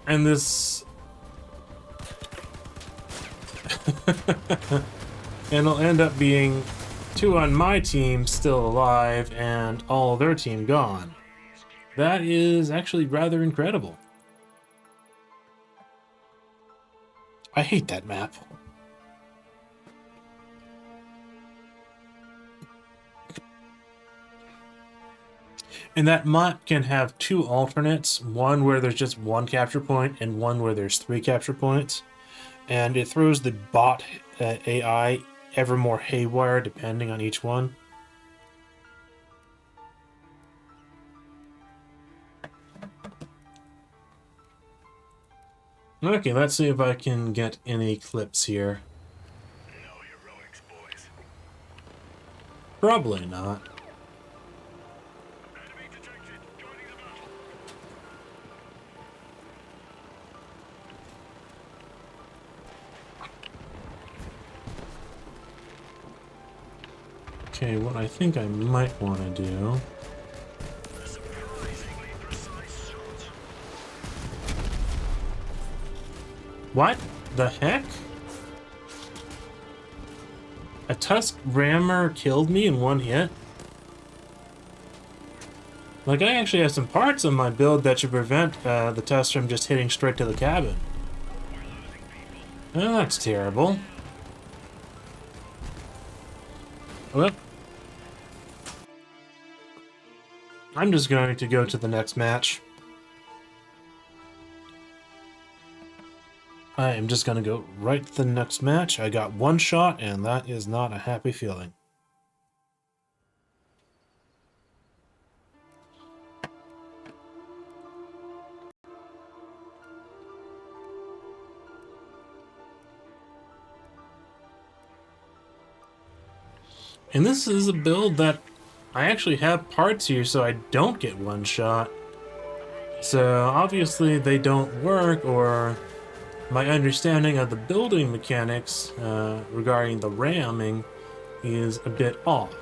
And this... and it'll end up being 2 on my team still alive and all their team gone. That is actually rather incredible. I hate that map. And that map can have 2 alternates, one where there's just 1 capture point and one where there's 3 capture points. And it throws the bot AI ever more haywire depending on each one. Okay, let's see if I can get any clips here. No heroics, boys. Probably not. Enemy detected. Joining the battle. Okay, what I think I might want to do... A surprisingly precise shot. What the heck? A Tusk Rammer killed me in 1 hit? Like, I actually have some parts on my build that should prevent the Tusk from just hitting straight to the cabin. Oh, that's terrible. Well, I'm just going to go to the next match. I am just gonna go right to the next match. I got one shot, and that is not a happy feeling. And this is a build that I actually have parts here so I don't get one shot. So obviously they don't work, or my understanding of the building mechanics regarding the ramming is a bit off.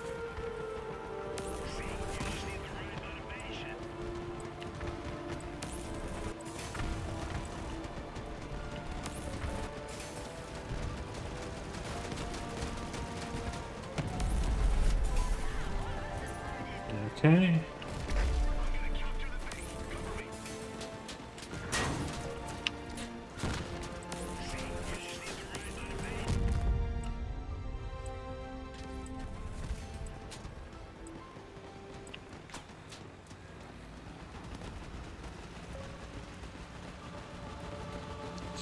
Okay.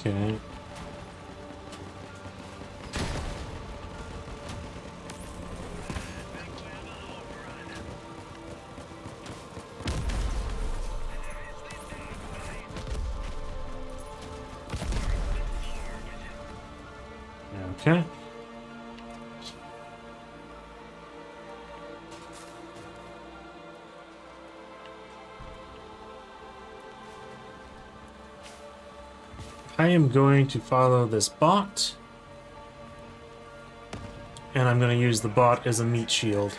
Okay. Okay. I am going to follow this bot, and I'm going to use the bot as a meat shield.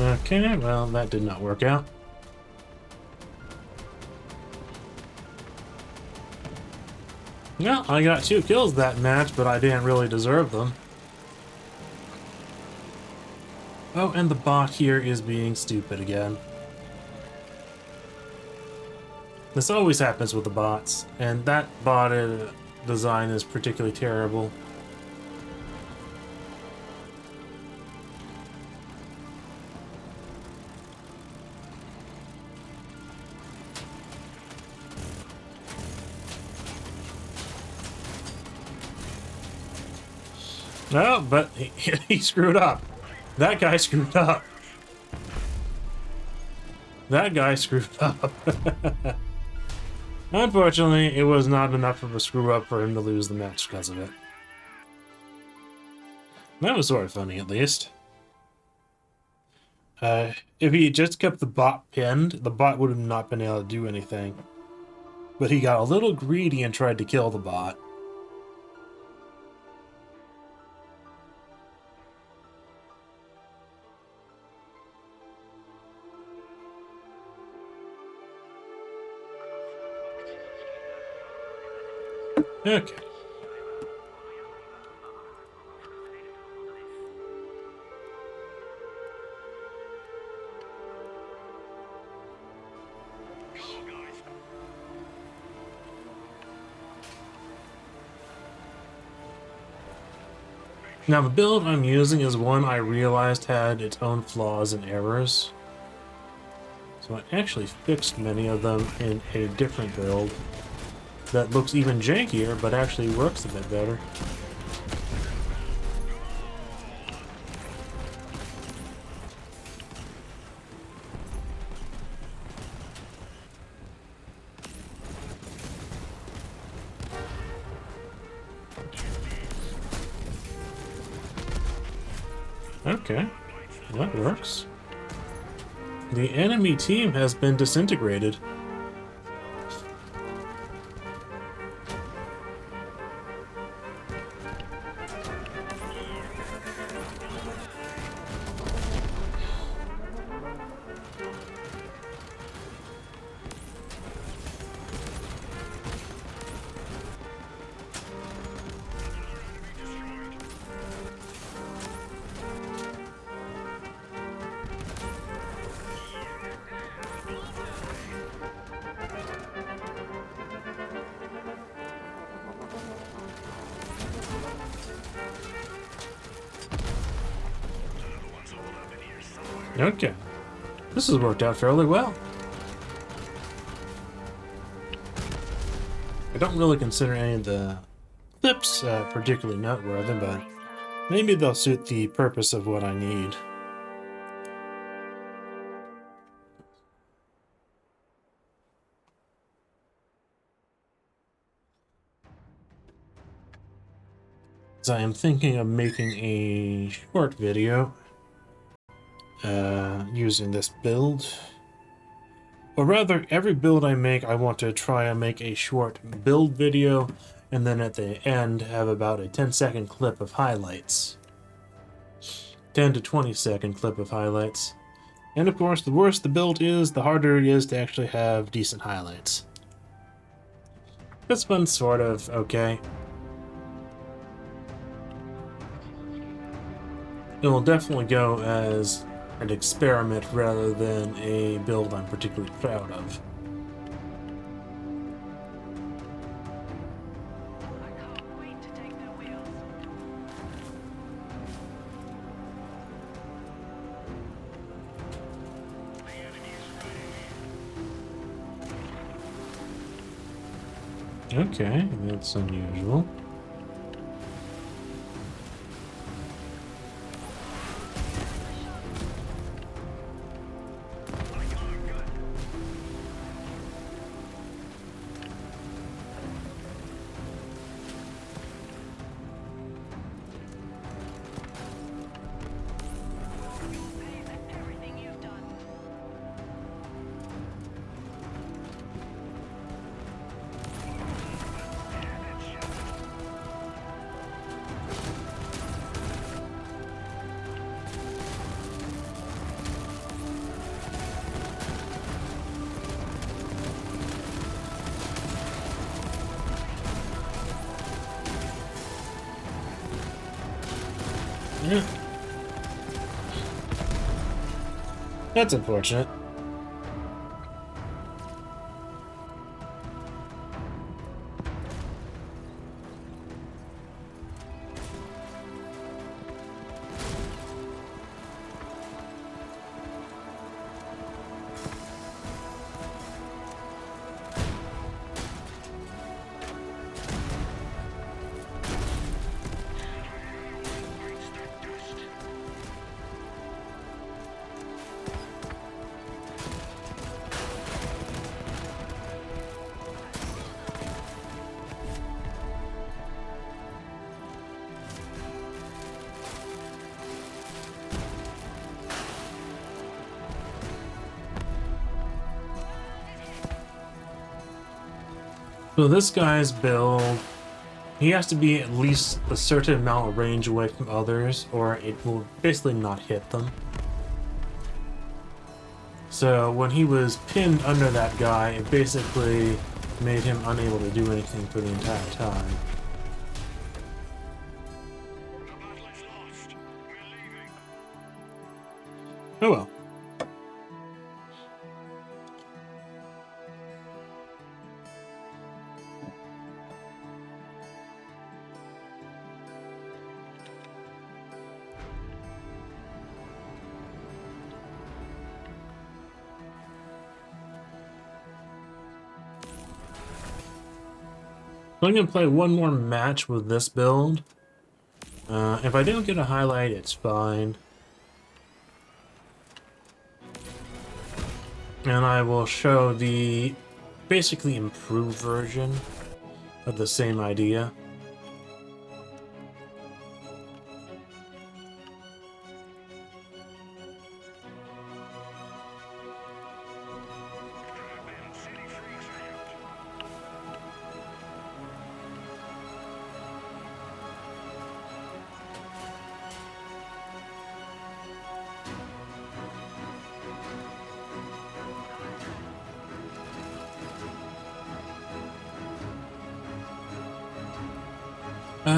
Okay, well, that did not work out. Yeah, I got 2 kills that match, but I didn't really deserve them. Oh, and the bot here is being stupid again. This always happens with the bots, and that bot design is particularly terrible. No, but he screwed up. That guy screwed up. That guy screwed up. Unfortunately, it was not enough of a screw up for him to lose the match because of it. That was sort of funny, at least. If he just kept the bot pinned, the bot would have not been able to do anything. But he got a little greedy and tried to kill the bot. Okay. Now, the build I'm using is one I realized had its own flaws and errors. So I actually fixed many of them in a different build that looks even jankier, but actually works a bit better. Okay, that works. The enemy team has been disintegrated. Okay. This has worked out fairly well. I don't really consider any of the clips particularly noteworthy, but maybe they'll suit the purpose of what I need. So I am thinking of making a short video using this build. Or rather, every build I make, I want to try and make a short build video, and then at the end have about a 10-second clip of highlights. 10 to 20-second clip of highlights. And of course, the worse the build is, the harder it is to actually have decent highlights. This one's sort of okay. It will definitely go as an experiment rather than a build I'm particularly proud of. I can't wait to take their wheels. The enemy is ready. Okay, that's unusual. Pay for everything you've done. Yeah. That's unfortunate. So this guy's build, he has to be at least a certain amount of range away from others, or it will basically not hit them. So when he was pinned under that guy, it basically made him unable to do anything for the entire time. The battle is lost. We're leaving. Oh well. So I'm going to play one more match with this build. If I don't get a highlight, it's fine. And I will show the basically improved version of the same idea. City freaks out.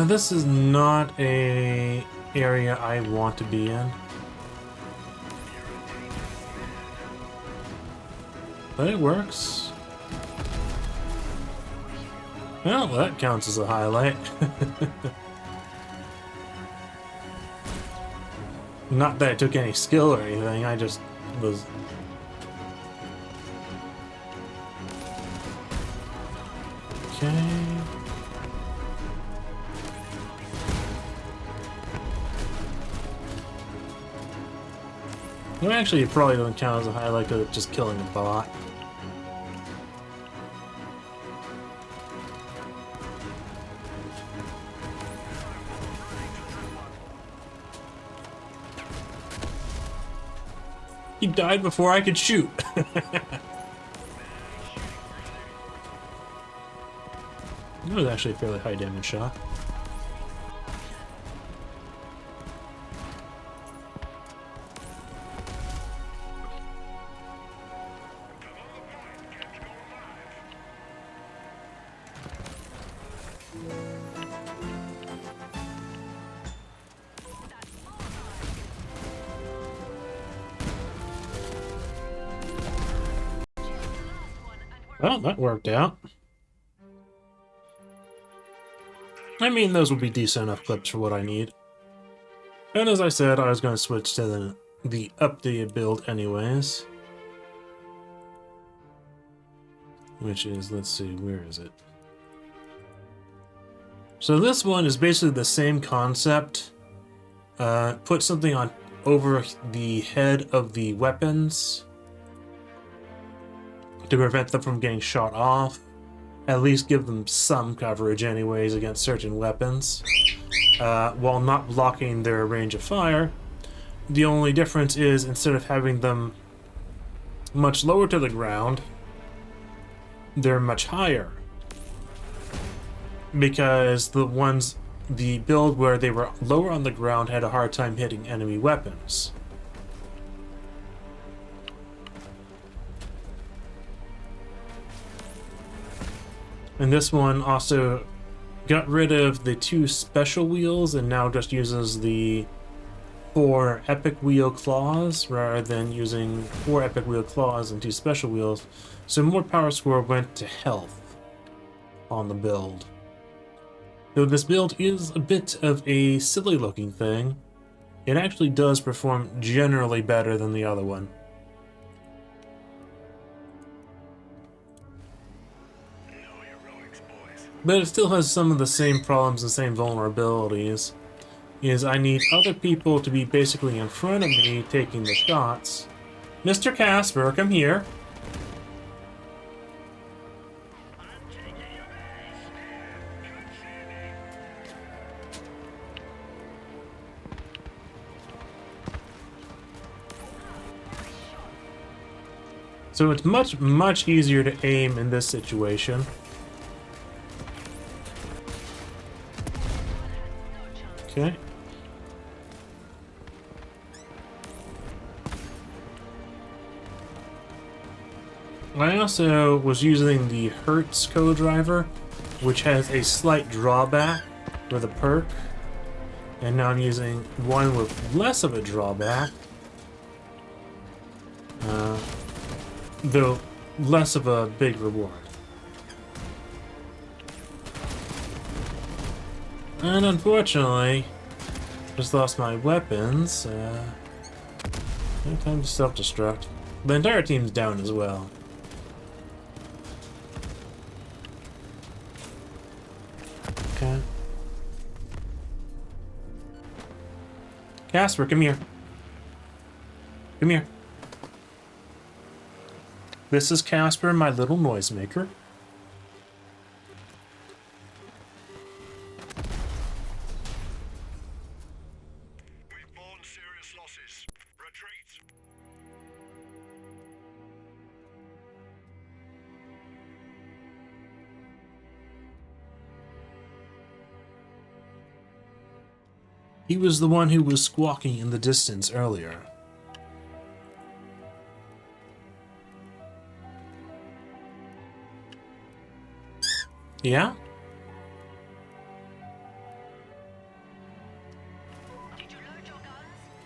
This is not a area I want to be in. But it works. Well, that counts as a highlight. Not that it took any skill or anything, I just was... Okay... Well, actually, it probably doesn't count as a highlight because it's just killing a bot. He died before I could shoot. That was actually a fairly high damage shot. Well, that worked out. I mean, those would be decent enough clips for what I need. And as I said, I was going to switch to the updated build anyways. Which is, let's see, where is it? So this one is basically the same concept. Put something on over the head of the weapons to prevent them from getting shot off. At least give them some coverage anyways against certain weapons, while not blocking their range of fire. The only difference is, instead of having them much lower to the ground, they're much higher. Because the build where they were lower on the ground had a hard time hitting enemy weapons. And this one also got rid of the 2 special wheels and now just uses the 4 epic wheel claws rather than using 4 epic wheel claws and 2 special wheels. So more power score went to health on the build. Though this build is a bit of a silly looking thing, it actually does perform generally better than the other one. But it still has some of the same problems and same vulnerabilities. Is I need other people to be basically in front of me taking the shots. Mr. Casper, come here. So it's much easier to aim in this situation. Okay. I also was using the Hertz co-driver, which has a slight drawback with a perk. And now I'm using one with less of a drawback. Though less of a big reward. And unfortunately, just lost my weapons. No time to self-destruct. The entire team's down as well. Okay. Casper, come here. Come here. This is Casper, my little noisemaker. We've borne serious losses. Retreat. He was the one who was squawking in the distance earlier. Yeah? Did you load your guns?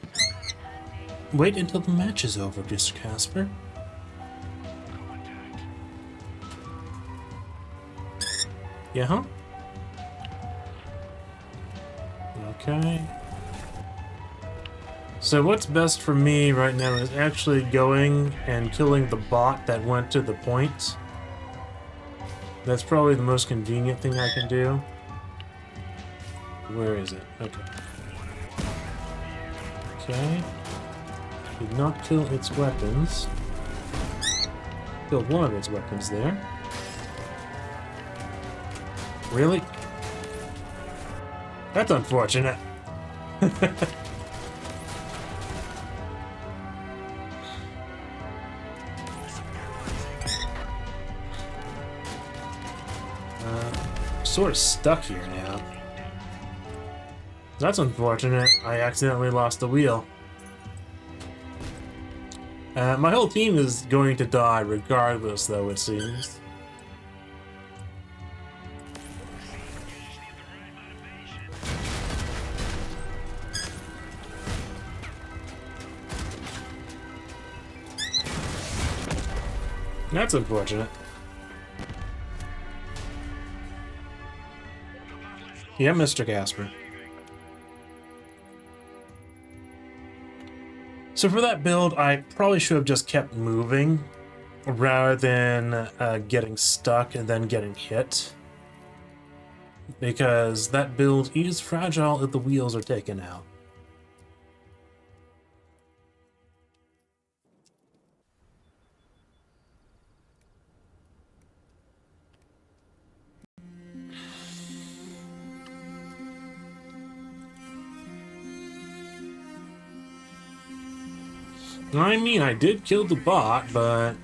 They'll come in handy. Wait until the match is over, Mr. Casper. Yeah, huh? Okay. So what's best for me right now is actually going and killing the bot that went to the point. That's probably the most convenient thing I can do. Where is it? Okay. Okay. Did not kill its weapons. Killed one of its weapons there. Really? That's unfortunate. Sort of stuck here now. That's unfortunate. I accidentally lost the wheel. My whole team is going to die regardless, though, it seems. That's unfortunate. Yeah, Mr. Casper. So for that build, I probably should have just kept moving rather than getting stuck and then getting hit. Because that build is fragile if the wheels are taken out. I mean, I did kill the bot, but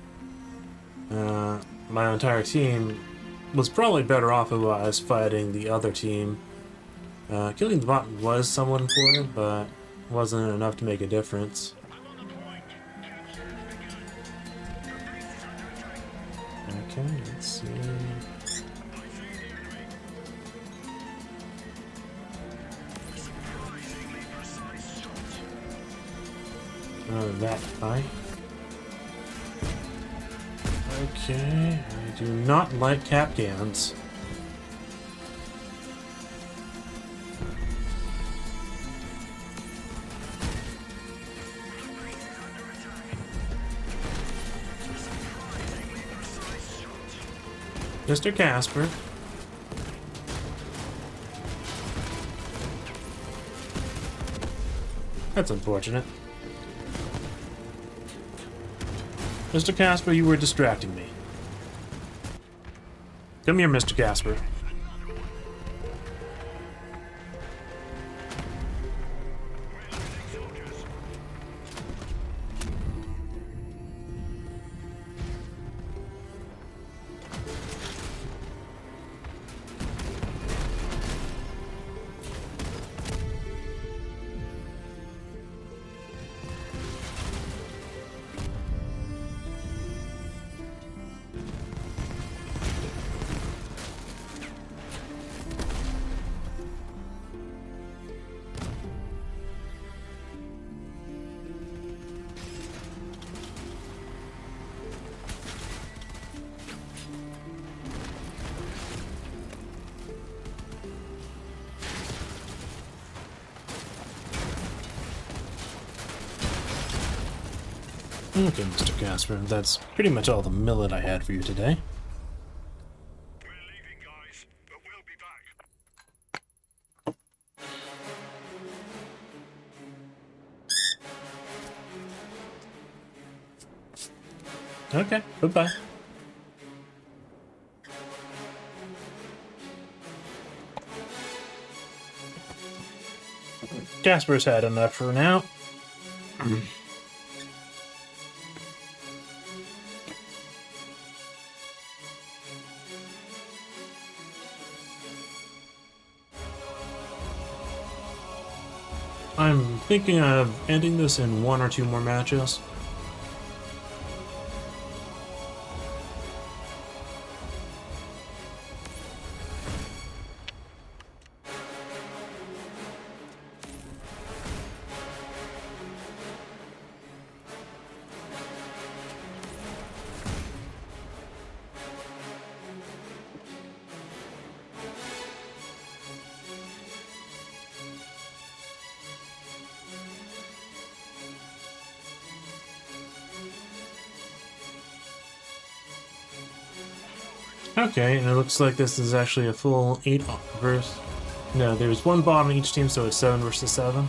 my entire team was probably better off if I was fighting the other team. Killing the bot was somewhat important, but wasn't enough to make a difference. Okay, let's see. Oh, that fight. Okay, I do not like Capcans. Mr. Casper. That's unfortunate. Mr. Casper, you were distracting me. Come here, Mr. Casper. Okay, Mr. Casper, that's pretty much all the millet I had for you today. We're leaving, guys, but we'll be back. Okay, goodbye. Casper's had enough for now. I'm thinking of ending this in 1 or 2 more matches. Okay, and it looks like this is actually a full 8 versus... No, there's one bot on each team, so it's 7 versus 7.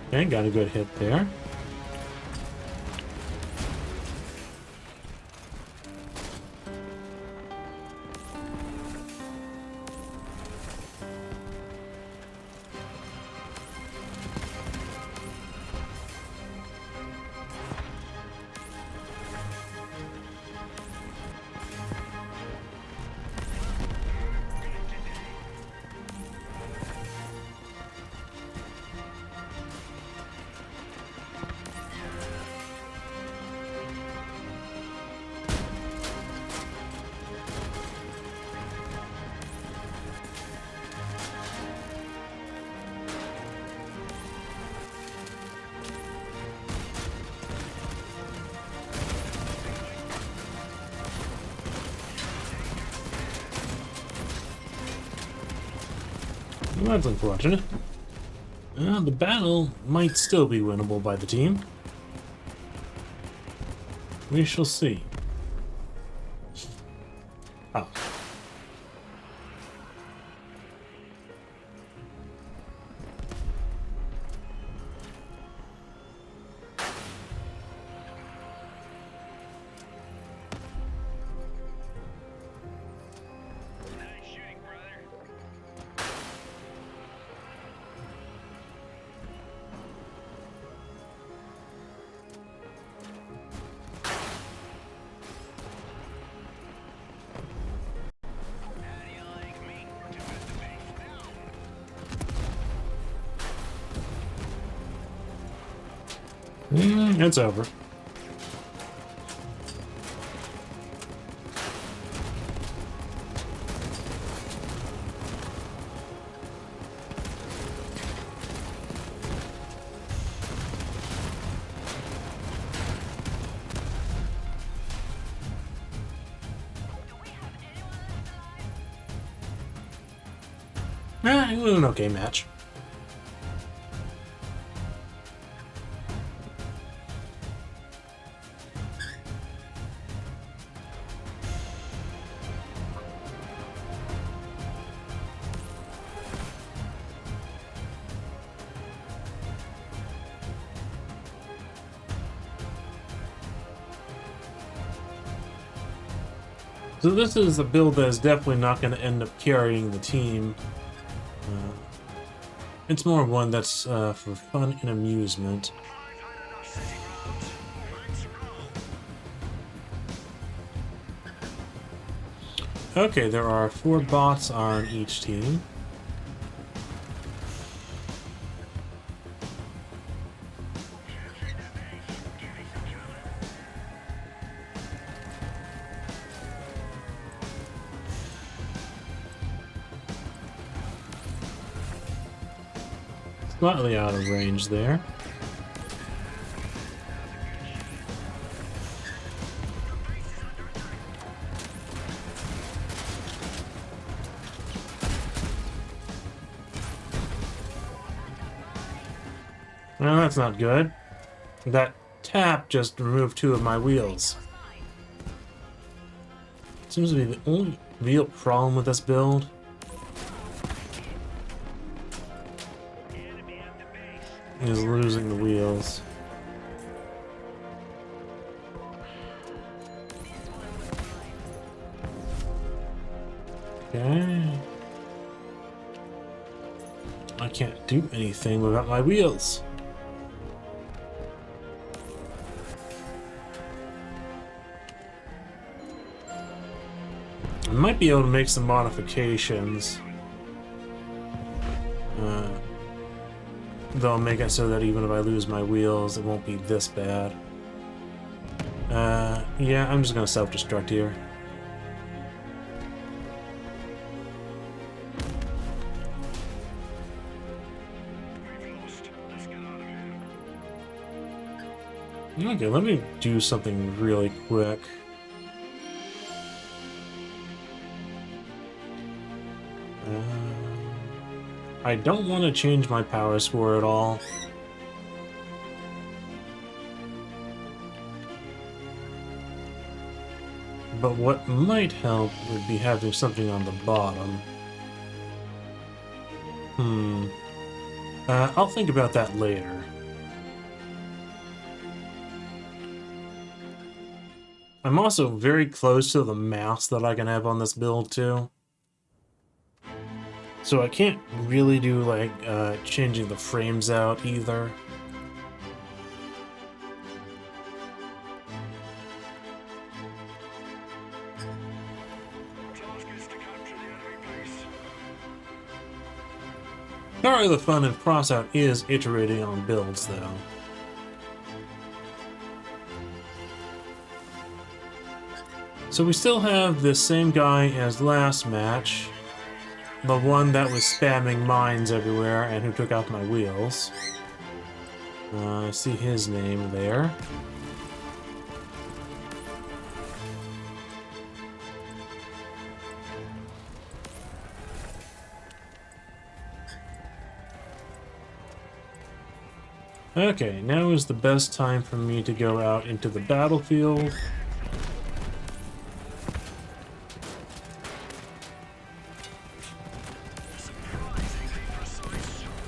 Okay, got a good hit there. Well, that's unfortunate. The battle might still be winnable by the team. We shall see. Oh. Nice shooting, brother. How do you like me to put the base down? It's over. It was an okay match. So this is a build that is definitely not going to end up carrying the team. It's more one that's for fun and amusement. 560 rounds. Let's roll. Okay, there are 4 bots on each team. Slightly out of range there. Well, that's not good. That tap just removed 2 of my wheels. Seems to be the only real problem with this build. Enemy at the base. Is losing the wheels. Okay. I can't do anything without my wheels. I might be able to make some modifications. They'll make it so that even if I lose my wheels, it won't be this bad. Yeah, I'm just gonna self-destruct here. We've lost. Let's get out of here. Okay, let me do something really quick. I don't want to change my power score at all. But what might help would be having something on the bottom. I'll think about that later. I'm also very close to the mouse that I can have on this build too. So I can't really do like changing the frames out either. Task is to capture the enemy base. Part of the fun of Crossout is iterating on builds though. So we still have the same guy as last match. The one that was spamming mines everywhere and who took out my wheels. I see his name there. Okay, now is the best time for me to go out into the battlefield. Surprisingly precise shot.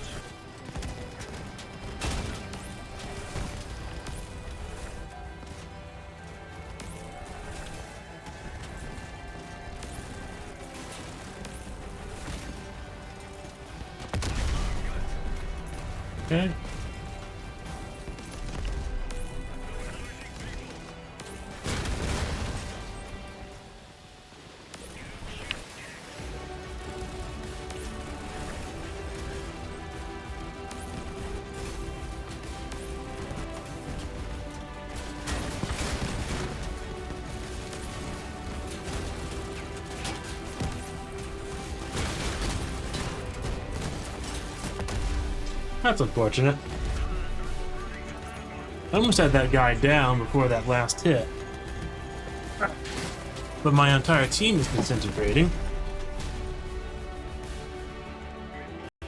Okay. That's unfortunate. I almost had that guy down before that last hit. But my entire team is disintegrating.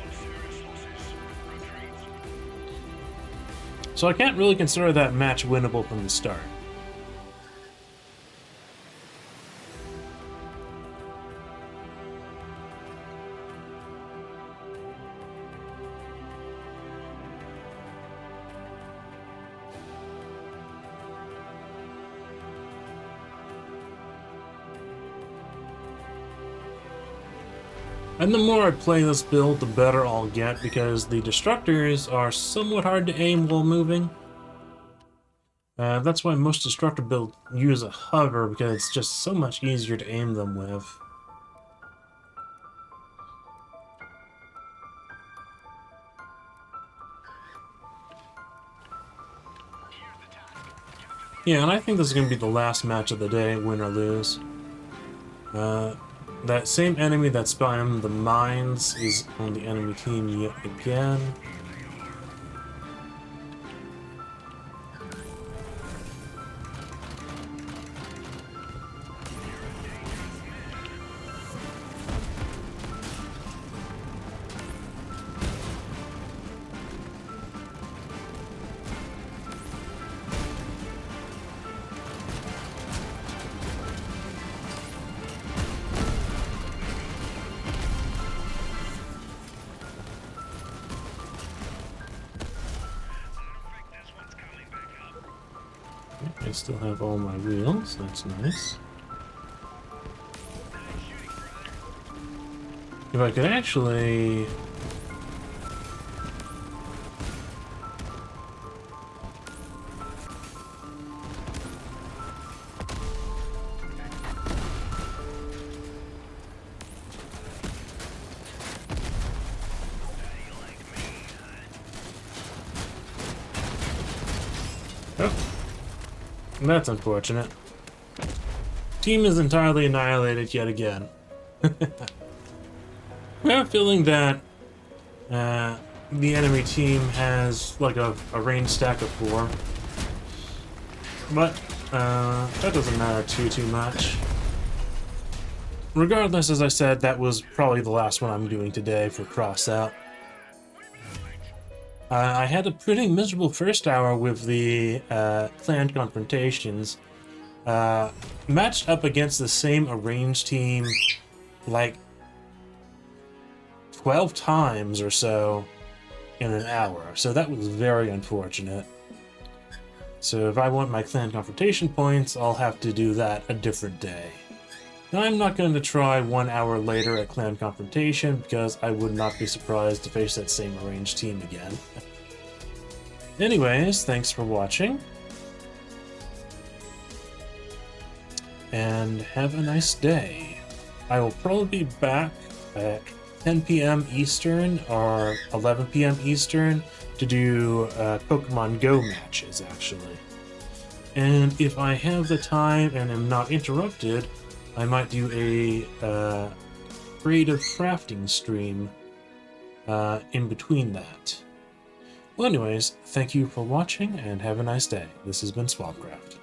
Serious losses. Retreat. So I can't really consider that match winnable from the start. And the more I play this build, the better I'll get, because the Destructors are somewhat hard to aim while moving. That's why most Destructor builds use a hover, because it's just so much easier to aim them with. Yeah, and I think this is going to be the last match of the day, win or lose. That same enemy that spammed the mines is on the enemy team yet again. This one's coming back up. I still have all my wheels, that's nice. If I could actually... Oh, that's unfortunate. Team is entirely annihilated yet again. I have a feeling that the enemy team has like a range stack of 4. But that doesn't matter too much. Regardless, as I said, that was probably the last one I'm doing today for Crossout. I had a pretty miserable first hour with the clan confrontations. Matched up against the same arranged team like 12 times or so in an hour, so that was very unfortunate. So if I want my clan confrontation points, I'll have to do that a different day. Now, I'm not going to try 1 hour later at clan confrontation because I would not be surprised to face that same arranged team again. Anyways, thanks for watching. And have a nice day. I will probably be back at 10 p.m. Eastern or 11 p.m. Eastern to do Pokemon Go matches, actually. And if I have the time and am not interrupted, I might do a creative crafting stream in between that. Well, anyways, thank you for watching and have a nice day. This has been Swabcraft.